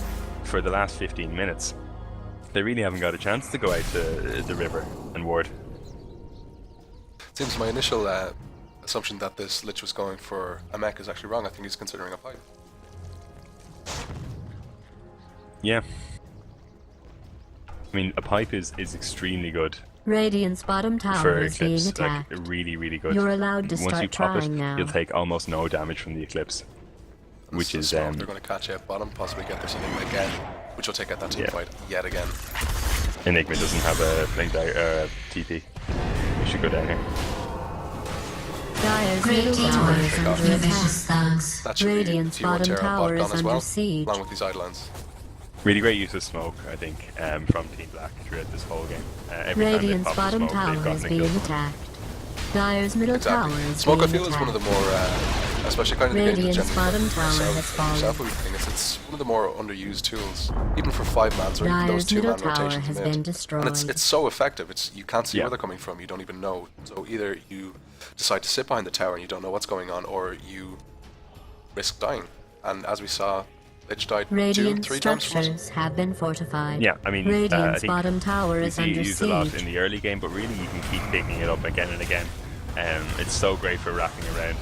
for the last 15 minutes. They really haven't got a chance to go out to the river and ward. Seems my initial assumption that this Lich was going for a mech is actually wrong. I think he's considering a pipe. Yeah. I mean, a pipe is extremely good Radiant's bottom for tower is being Eclipse. Like, attacked. really, really good. You're allowed to Once start you pop it, trying now. you'll take almost no damage from the Eclipse. Which is, they're going to catch out bottom, possibly get this Enigma again, which will take out that team Yeah. fight yet again. Enigma doesn't have a blink TP. We should go down here. Dire's Great middle tower is teamwork, under you attack. vicious thugs. That should Radiant's be T1 bottom Terra tower bot is gone as under well, siege. along with these Eidolons. Really great use of smoke, I think, from Team Black throughout this whole game. Every time they Radiant's pop the bottom smoke, they've tower gotten is a being kill. attacked. Dire's middle tower Exactly. is Smoke, I being feel, is one of the attacked. more, especially kind of the game that Radiant's generally bottom for tower yourself, has fallen. yourself will be playing, it's one of the more underused tools, even for 5-mans or even those Dire's middle 2-man tower rotations has mid. been And destroyed. it's so effective. You can't see Yeah. where they're coming from. You don't even know. So either you decide to sit behind the tower and you don't know what's going on, or you risk dying. And as we saw, Lich died Radiant 2-3 times from us. structures have been fortified. Yeah, I mean, I Radiant's think bottom tower we is see it under used a lot in siege. the early game, but really you can keep picking it up again and again. It's so great for wrapping around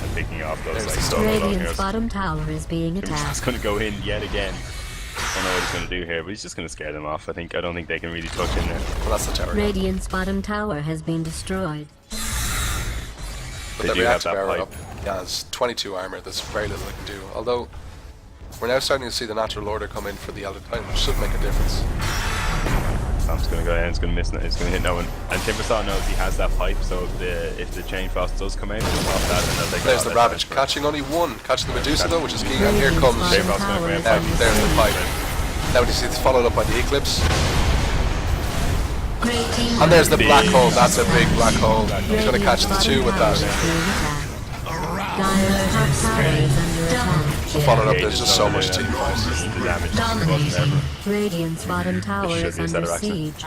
and picking off those There's like the solo Radiant's heroes. bottom tower is being He's attacked. just going to go in yet again. I don't know what he's going to do here, but he's just going to scare them off. I don't think they can really touch him there. Well, that's the tower. again. Radiant's bottom tower has been destroyed. But They the do have reactive that arrow pipe. up. Yeah, it's 22 armor. There's very little they can do. Although, we're now starting to see the natural order come in for the Elder Titan, which should make a difference. Sam's going to go down, it's going to miss, it's going to hit no one. And Timbersaw knows he has that pipe, so if the Chain Frost does come out, he'll pop that and they'll take There's all the that Ravage, damage for it. catching only one. Catching the Medusa though, which is key. And here comes. Chain Bottom Frost's going to tower come is out. under There's the siege. pipe. Now you see it's followed up by the Eclipse. Great teamwork. And there's the black hole. That's a big black hole. He's going to catch the Radiant's two with bottom that. tower is being attacked. Dire's top tower is under attack. Followed up, Yeah, there's just so much team The fight. damage Dominating. wasn't ever. Radiant's bottom tower should is be a set under of accident. siege.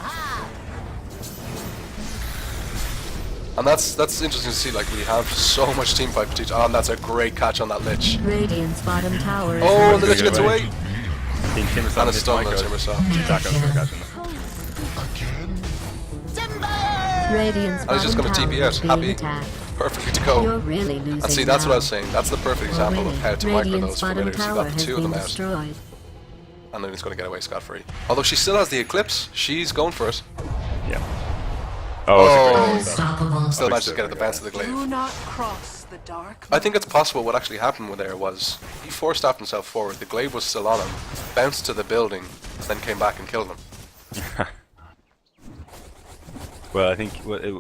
And that's interesting to see, like, we have so much team fight for each. Oh, and that's a great catch on that Lich. Radiant's bottom tower is Oh, under the Lich Good gets away. away. I think Timbersaw And a missed stun micro. on Timbersaw. He's not going to catch him. Radiant's And he's just bottom going to tower TP is out. being Happy. attacked. Perfectly to You're go. really losing And see, that's what I now. was saying. That's the perfect example of how to micro Radiant's those bottom familiars. You tower got the has two of been them out. destroyed. And then he's going to get away scot-free. Although she still has the Eclipse. She's going for it. Yeah. Oh, it's a great Oh. Unstoppable. Still manages to get at the bounce of the glaive. Do not cross the dark. I think it's possible what actually happened there was he force-staffed himself forward, the glaive was still on him, bounced to the building, and then came back and killed him. Well, I think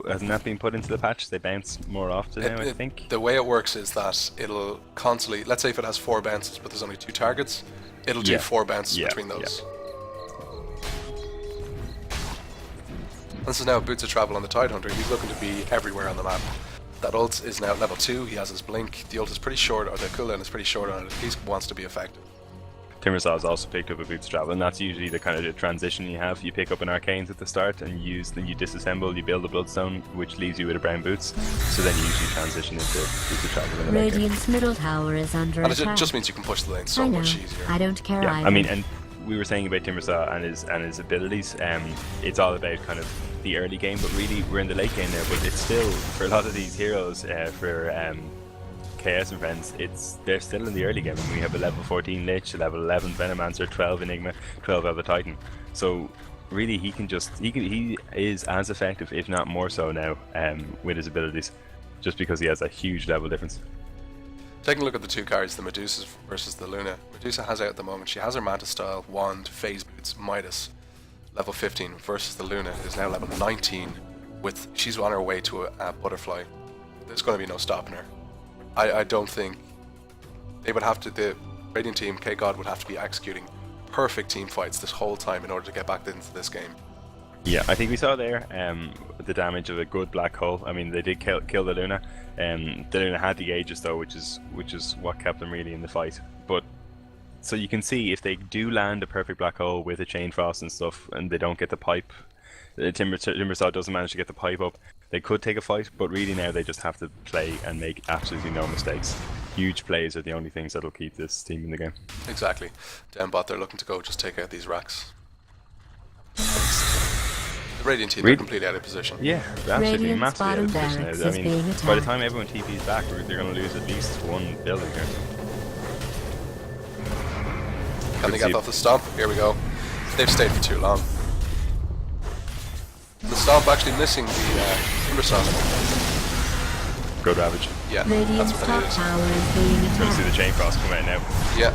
hasn't that been put into the patch? They bounce more often now, I think. The way it works is that it'll constantly, let's say if it has 4 bounces but there's only 2 targets, it'll do 4 bounces between those. This is now Boots of Travel on the Tidehunter. He's looking to be everywhere on the map. That ult is now level 2, he has his blink, the ult is pretty short, or the cooldown is pretty short on it, he wants to be effective. Timbersaw has also picked up a Boots of Travel, and that's usually the kind of the transition you have. You pick up an Arcanes at the start, and you disassemble, you build a Bloodstone, which leaves you with a Brown Boots, so then you usually transition into Boots of Travel in the late game. Radiant's middle tower is under And attack. it just means you can push the lane so much easier. I don't care Yeah, either. I mean, and we were saying about Timbersaw and his abilities, it's all about kind of the early game, but really we're in the late game now, but it's still, for a lot of these heroes, for Chaos and friends, they're still in the early game. We have a level 14 Lich, a level 11 Venomancer, 12 Enigma, 12 Elder Titan. So really, he is as effective, if not more so now, with his abilities, just because he has a huge level difference. Taking a look at the 2 cards, the Medusa versus the Luna. Medusa has out at the moment, she has her Manta Style, Wand, Phase Boots, Midas, level 15, versus the Luna is now level 19, she's on her way to a Butterfly. There's going to be no stopping her. I don't think they would have to, the Radiant team, KGOD, would have to be executing perfect team fights this whole time in order to get back into this game. Yeah, I think we saw there the damage of a good black hole. I mean, they did kill the Luna. The Luna had the Aegis though, which is what kept them really in the fight. But so you can see if they do land a perfect black hole with a Chain Frost and stuff, and they don't get the pipe, Timbersaw doesn't manage to get the pipe up, they could take a fight, but really now they just have to play and make absolutely no mistakes. Huge plays are the only things that'll keep this team in the game. Exactly. Down bot, they're looking to go just take out these racks. The Radiant team are completely out of position. Yeah, they're absolutely Radiant's massively out of bottom position. barracks I is being mean, by the attacked. time everyone TP's back, they're going to lose at least 1 building here. Can they get off the stomp? Here we go. They've stayed for too long. The stomp actually missing the Timbersaw. Good Ravage. Yeah, Radiant's that's what top it is. tower is being Going to see attacked. the Chain Frost come out now. Yeah.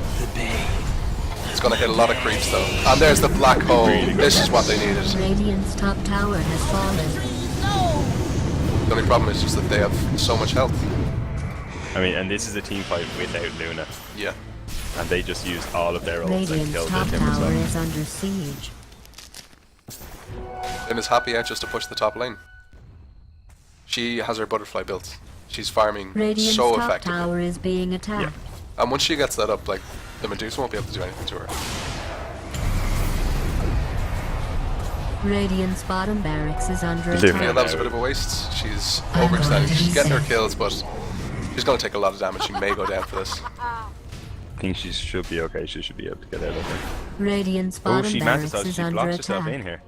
It's going to hit a lot of creeps though. And there's the black hole. Really good. This is what they needed. Radiant's top tower has fallen. The only problem is just that they have so much health. I mean, and this is a team fight without Luna, Yeah. and they just used all of their ults and Radiant's killed the top tower Timbersaw. is under siege. Lynn is happy out just to push the top lane. She has her butterfly built. She's farming Radiant's so top effectively. tower is being attacked. Yeah. And once she gets that up, like, the Medusa won't be able to do anything to her. Radiant's bottom barracks is under Leave me Yeah, attack. that was a bit of a waste. She's overextending. She's getting her kills, but she's going to take a lot of damage. She may go down for this. I think she should be okay. She should be able to get out of there. Radiant's Oh, bottom she barracks managed to is she under blocks herself in attack. here.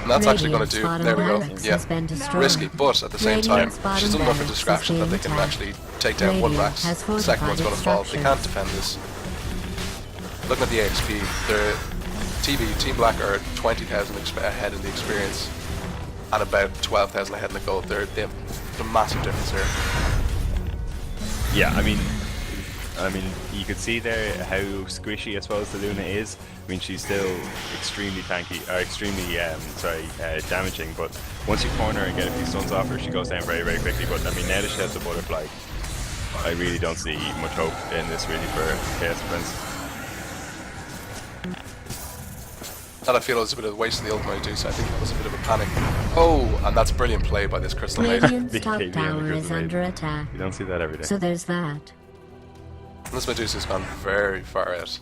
And that's actually going to Radiant's do... There we go. bottom barracks Yeah. has been destroyed. Risky, but at the same time, Radiant's bottom she's done enough of barracks is distraction that they being can attacked. actually take down one Radiant Rax. has The second one's going to fall. They fortified can't defend this. Looking at the XP, their Team Black are 20,000 ahead in the experience and about 12,000 ahead in the gold. They have a massive difference here. Yeah, I mean, you could see there how squishy I suppose the Luna is. I mean, she's still extremely tanky, or extremely damaging. But once you corner and get a few stuns off her, she goes down very, very quickly. But I mean, now that she has the butterfly, I really don't see much hope in this really for Chaos Friends. That I feel was a bit of a waste of the ultimate Medusa. I think it was a bit of a panic. Oh, and that's brilliant play by this Crystal Maiden. Radiant's Big top KB on the tower Crystal is Maiden. under attack. You don't see that every day. So there's that. And this Medusa's gone very far out.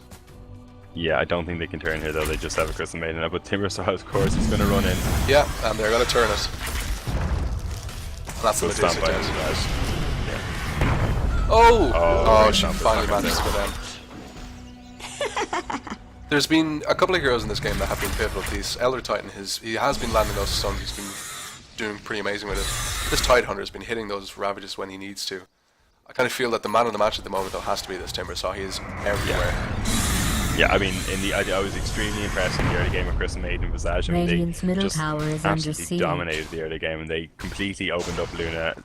Yeah, I don't think they can turn here though. They just have a Crystal Maiden now. But Timbersaw, of course, is going to run in. Yeah, and they're going to turn it. And that's the Good Medusa stamp by down. Timbersaw. Oh! Oh, She stamp, finally stamp, managed to go down. There's been a couple of heroes in this game that have been pivotal. These Elder Titan, he has been landing those stuns. He's been doing pretty amazing with it. This Tidehunter has been hitting those Ravages when he needs to. I kind of feel that the man of the match at the moment though has to be this Timbersaw. He is everywhere. Yeah, I mean, I was extremely impressed in the early game of Crystal Maiden and Visage. I mean, Radiant's they middle just tower is under absolutely siege. dominated the early game, and they completely opened up Luna.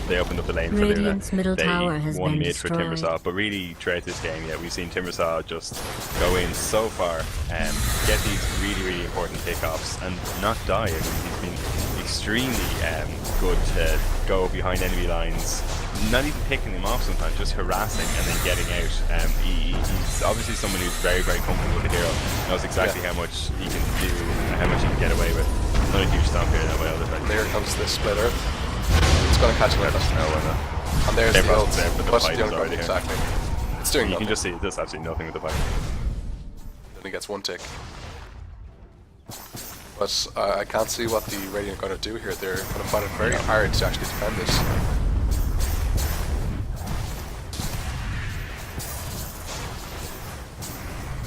they opened up the lane for Luna. Radiant's middle They tower has won been mid for destroyed. Timbersaw, but really throughout this game, yeah, we've seen Timbersaw just go in so far and get these really important kickoffs and not die. I mean, he's been extremely good to go behind enemy lines, not even picking them off sometimes, just harassing and then getting out. He's obviously someone who's very comfortable with the hero, knows exactly how much he can do and how much he can get away with. Not a huge stomp here now by other side. There comes the split earth. It's going to catch him out. No, why not? And there's the ult. There, but the What's fight the is other already here. exactly. It's doing You nothing. can just see it does absolutely nothing with the fight. Then he gets one tick. But I can't see what the Radiant are going to do here. They're going to find it very hard to actually defend this.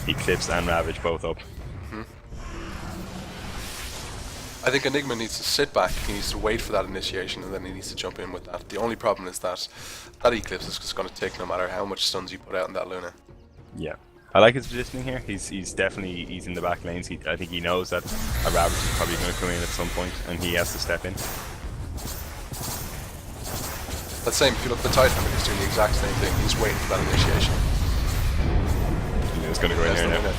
Eclipse and Ravage both up. I think Enigma needs to sit back, he needs to wait for that initiation, and then he needs to jump in with that. The only problem is that that Eclipse is just going to tick no matter how much stuns you put out in that Luna. Yeah. I like his positioning here. He's definitely in the back lanes. I think he knows that a Ravage is probably going to come in at some point, and he has to step in. That same, if you look at the Titan, he's doing the exact same thing. He's waiting for that initiation. He's going to go in There's here the now. Luna.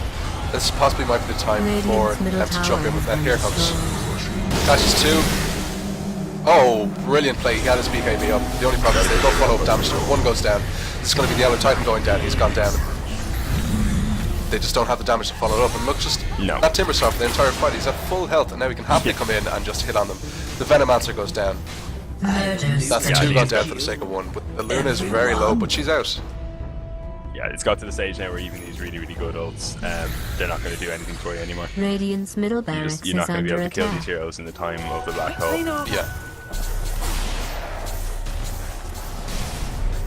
This possibly might be the time for Radiant's middle them to jump in with that. tower Here has comes. been Catches two. Oh, brilliant play. He had his BKB up. The only problem is they both follow up damage to it. One goes down. This is going to be the other Titan going down. He's gone down. They just don't have the damage to follow it up. And look, just No. that Timbersaw for the entire fight. He's at full health, and now he can happily come in and just hit on them. The Venomancer goes down. Murder That's Yeah, two he's gone down got- for the sake of one. But the Luna is very low, but she's out. Yeah, it's got to the stage now where even these really good ults, they're not going to do anything for you anymore. Radiant's middle barracks You're not is going to be under able to kill these attack. heroes in the time of the black hole. Yeah.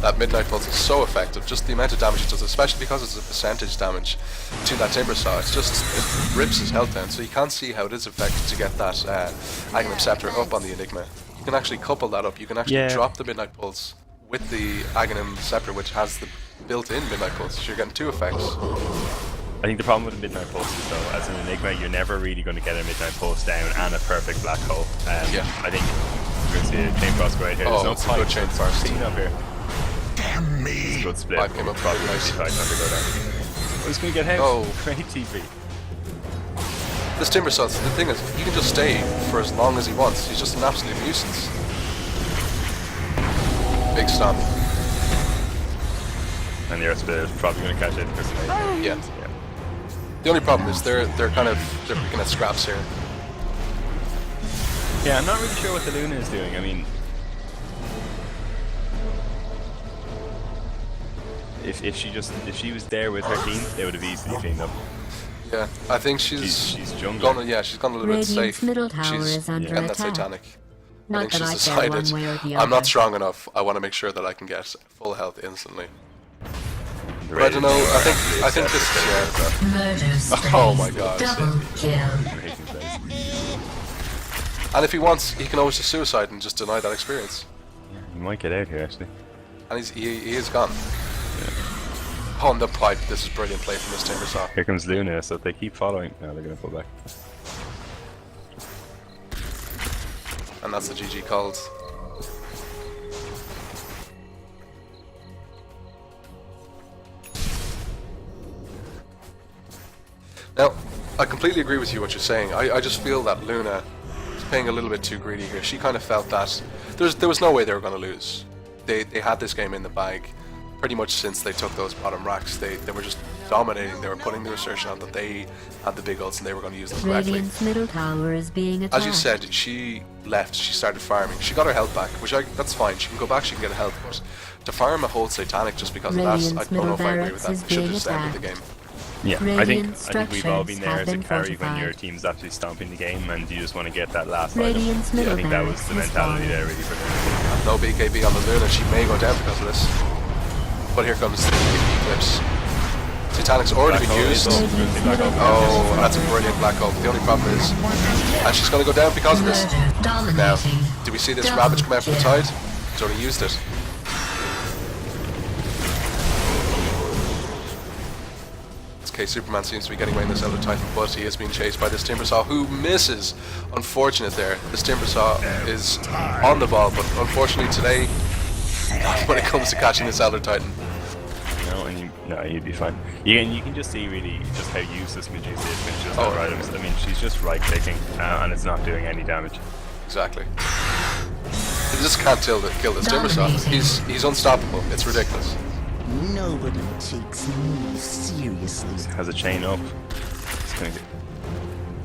That Midnight Pulse is so effective, just the amount of damage it does, especially because it's a percentage damage to that Timbersaw. It's just, it rips his health down, so you can't see how it is effective to get that Aghanim Scepter up on the Enigma. You can actually couple that up, you can actually drop the Midnight Pulse with the Aghanim Scepter, which has the built-in Midnight Pulse, so you're getting two effects. I think the problem with the Midnight Pulse is though, as an Enigma, you're never really going to get a Midnight Pulse down and a perfect black hole. Yeah. I think we're going to see a chain cross right here. Oh, There's no it's a point. good chain cross. Clean up here. Damn me! It's a good split. Pipe came up Probably really nice. tight not to go down. Oh, he's going to get out. Oh. Great TP. This Timbersaw, the thing is, he can just stay for as long as he wants. He's just an absolute nuisance. Big stomp. And the Earth Split is probably going to catch it because Yeah. The only problem is they're picking at scraps here. Yeah, I'm not really sure what the Luna is doing. I mean, if she was there with her team, they would have easily cleaned up. Yeah, I think she's jungling. she's gone a little bit Radiant's safe. middle tower She's is under and that's attack. Satanic. I Not think that she's I care decided one way or the I'm other. not strong enough. I want to make sure that I can get full health instantly. The But I don't know. Radiant I think this is yeah. Murder spree. Oh my God. Double kill. And if he wants, he can always just suicide and just deny that experience. You might get out here actually. And he is gone. Oh, and the pipe. This is brilliant play from this Timbersaw. Here comes Luna, so if they keep following, no, they're going to pull back. And that's the GG called. Now, I completely agree with you what you're saying. I just feel that Luna is playing a little bit too greedy here. She kind of felt that there was no way they were going to lose. They had this game in the bag pretty much since they took those bottom racks. They were just dominating. They were putting the assertion on that they had the big ults and they were going to use them correctly. Radiant's middle tower is being attacked. As you said, she left, she started farming. She got her health back, that's fine. She can go back, she can get her health, but to farm a whole Satanic just because of that, I Radiant's don't know if I agree middle with barracks that. is Should have being just ended the game. attacked. Yeah, Radiant I think we've all been there as a structures carry have when been your fortified. team's actually stomping the game and you just want to get that last Radiant's item. middle I think that was barracks the is mentality falling. there really for them. No BKB on the Luna, she may go down because of this. But here comes the Eclipse. Satanic's already been used. Oh, that's a brilliant black hole. The only problem is, and she's going to go down because of this. Murder Now, dominating. do we see this Double Ravage come out from the kill. tide? He's already used it. Let's Okay, Superman seems to be getting away in this Elder Titan, but he is being chased by this Timbersaw, who misses. Unfortunate there. This Timbersaw is on the ball, but unfortunately today, not when it comes to catching this Elder Titan. No, you'd be fine. You can just see really just how useless Medusa is when she doesn't have items. I mean, she's just right-clicking, and it's not doing any damage. Exactly. You just can't kill this Timbersaw. He's unstoppable. It's ridiculous. Nobody takes me seriously. Has a chain up. He's gonna get...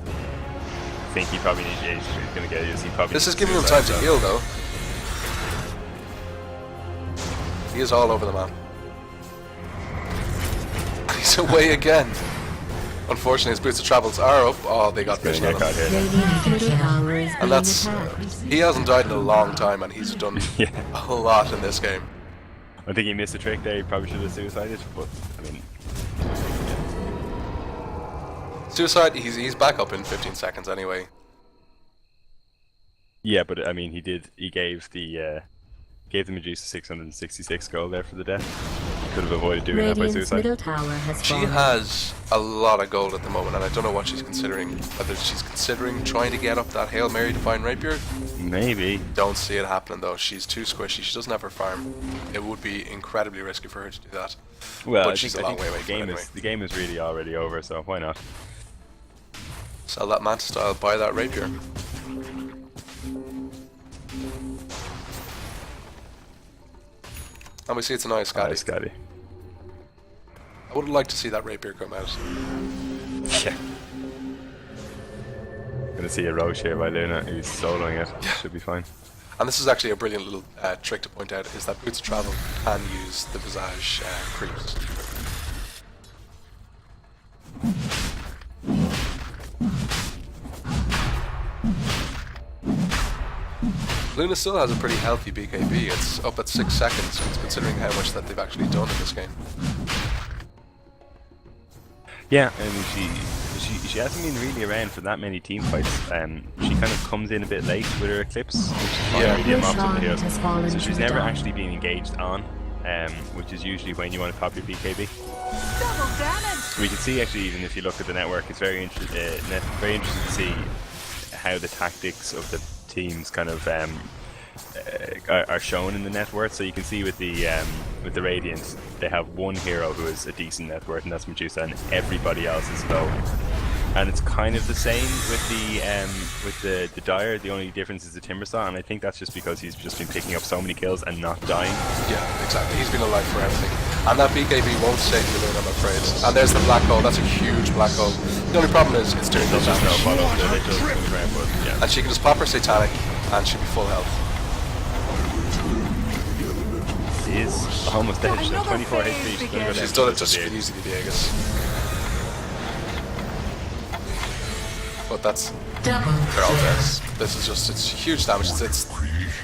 I think he probably needs Ace. He's gonna get it. This is giving him time to heal, though. He is all over the map. He's away again. Unfortunately, his boots of travels are up. Oh, they got vision on him. Radiant's middle tower is And being that's attacked. he hasn't died in a long time, and he's done a lot in this game. I think he missed a trick there. He probably should have suicided, but I mean, Suicide. He's back up in 15 seconds anyway. yeah, but I mean, he did. He gave the Medusa 666 gold there for the death. He could have avoided doing that by Radiant's suicide. middle tower has She fallen. has a lot of gold at the moment, and I don't know what she's considering. Whether she's considering trying to get up that Hail Mary Divine Rapier. Maybe. Don't see it happening though. She's too squishy. She doesn't have her farm. It would be incredibly risky for her to do that. Well, But she's a long way away the from it game anyway. the game is really already over, so why not? Sell that Manta style, buy that Rapier. And we see it's a nice Scotty. Scotty. I would like to see that Rapier come out. Yeah. Gonna see a Roche here by Luna, who's soloing it. Should be fine. And this is actually a brilliant little trick to point out, is that Boots of Travel can use the Visage creeps. Luna still has a pretty healthy BKB. It's up at 6 seconds, considering how much that they've actually done in this game. Yeah, I mean, she hasn't been really around for that many team fights. She kind of comes in a bit late with her Eclipse, which is not Yeah. really a mop to the Your has fallen heroes. So to she's the never dark. actually been engaged on, which is usually when you want to pop your BKB. We can see actually, even if you look at the network, it's very very interesting to see how the tactics of the teams kind of are shown in the net worth. So you can see with the Radiant, they have one hero who is a decent net worth, and that's Medusa, and everybody else is low. And it's kind of the same with the Dire. The only difference is the Timbersaw, and I think that's just because he's just been picking up so many kills and not dying. Yeah, exactly. He's been alive for everything. And that BKB won't save you, Luna, I'm afraid. And there's the black hole. That's a huge black hole. The only problem is it's doing no There's just no damage. follow-up to it. It does on the ground, but yeah. And she can just pop her Satanic, and she'll be full health. She is almost dead. She's at 24 HP. She's gonna go down She's to done it the just Diego. easily, Diego's. But that's... Double they're all kill. dead. This is just... it's huge damage. It's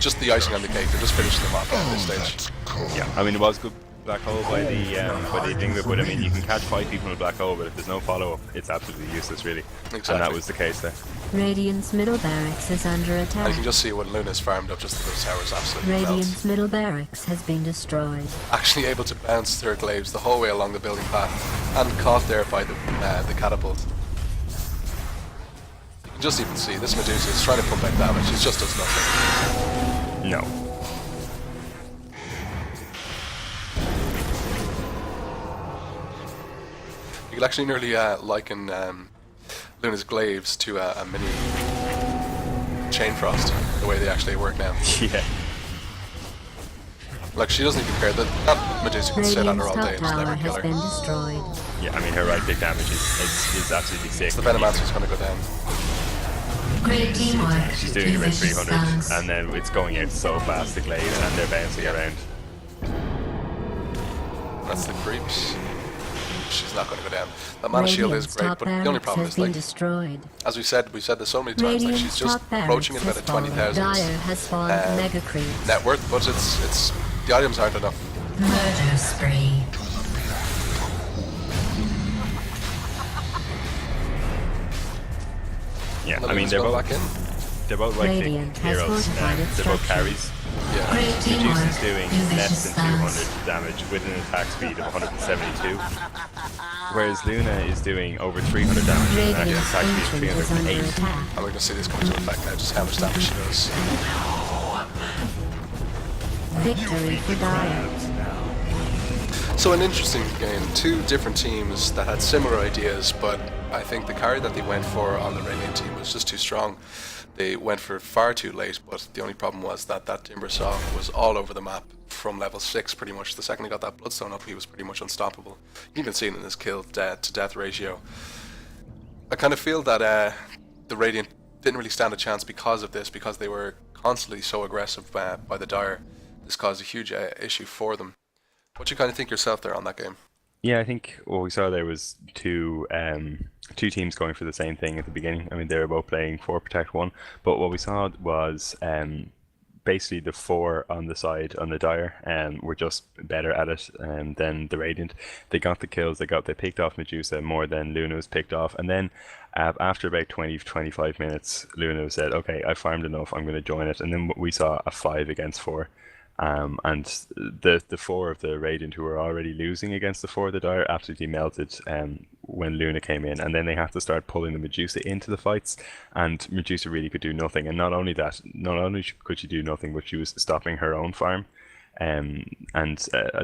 just the icing on the cake. They're just finishing them off at this stage. Yeah, I mean, it was good black hole by the Dingo, but I mean, you can catch 5 people in a black hole, but if there's no follow-up, it's absolutely useless, really. Exactly. And that was the case there. Radiant's middle barracks is under And attack. you can just see when Luna's farmed up, just the those towers absolutely melt. Radiant's middle barracks has been destroyed. Actually able to bounce their glaives the whole way along the building path, and caught there by the catapult. You can just even see this Medusa is trying to pump out damage. It just does nothing. No. You could actually nearly liken Luna's glaives to a mini chain frost, the way they actually work now. Yeah. Like, she doesn't even care. That Medusa can sit on her Radiant's all day top and just tower never kill has her. been destroyed. Yeah, I mean, her right click damage is absolutely sick. The Venomancer's going to go down. Great teamwork. She's doing about Vicious 300, stance. and then it's going out so fast, the glaive, and they're bouncing around. That's the creeps. She's not going to go down. That mana shield is Radiant's great, top but the only barracks problem has is, been like, destroyed. as we've said this so many times, like, Radiant's she's just top barracks approaching at about has a fallen. 20,000 Dire has spawned mega creeps. net worth, but it's the items aren't enough. Murder spree. Yeah, And the I mean, Luna's they're going both back in. they're both right click Radiant has heroes. fortified its They're both structures. carries. Yeah. Great Medusa's teamwork. doing Vicious less than stance. 200 damage with an attack speed of 172, whereas Luna is doing over 300 damage with an actual Radiant's attack speed ancient of is under 308. attack. And we're going to see this come into effect now, just how much damage she does. Victory for Dire. So an interesting game. Two different teams that had similar ideas, but I think the carry that they went for on the Radiant team was just too strong. They went for far too late, but the only problem was that Timber Saw was all over the map from level 6 pretty much. The second he got that Bloodstone up, he was pretty much unstoppable. You can even see it in his kill to death ratio. I kind of feel that the Radiant didn't really stand a chance because of this, because they were constantly so aggressive by the Dire. This caused a huge issue for them. What do you kind of think yourself there on that game? Yeah, I think what we saw there was two teams going for the same thing at the beginning. I mean, they were both playing for Protect 1, but what we saw was basically the 4 on the side on the Dire were just better at it than the Radiant. They got the kills, they picked off Medusa more than Luna was picked off, and then after about 20-25 minutes, Luna said, okay, I farmed enough, I'm going to join it, and then we saw a 5 against 4. And the 4 of the Radiant who were already losing against the 4 of the Dire absolutely melted when Luna came in, and then they had to start pulling the Medusa into the fights, and Medusa really could do nothing. And not only could she do nothing, but she was stopping her own farm. I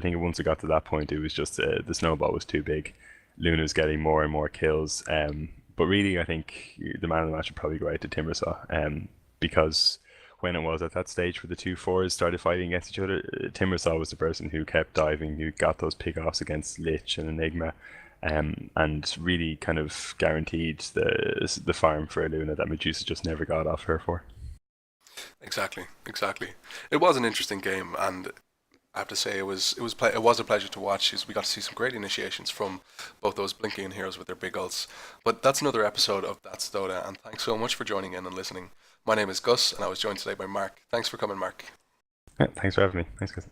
think once it got to that point, it was just the snowball was too big. Luna was getting more and more kills, but really I think the man of the match would probably go out to Timbersaw, because when it was at that stage where the 2 4s started fighting against each other, Timbersaw was the person who kept diving, who got those pick-offs against Lich and Enigma, and really kind of guaranteed the farm for Luna that Medusa just never got off her for. Exactly. It was an interesting game, and I have to say it was a pleasure to watch. We got to see some great initiations from both those blinking heroes with their big ults. But that's another episode of That's Dota, and thanks so much for joining in and listening. My name is Gus, and I was joined today by Mark. Thanks for coming, Mark. Yeah, thanks for having me. Thanks, guys.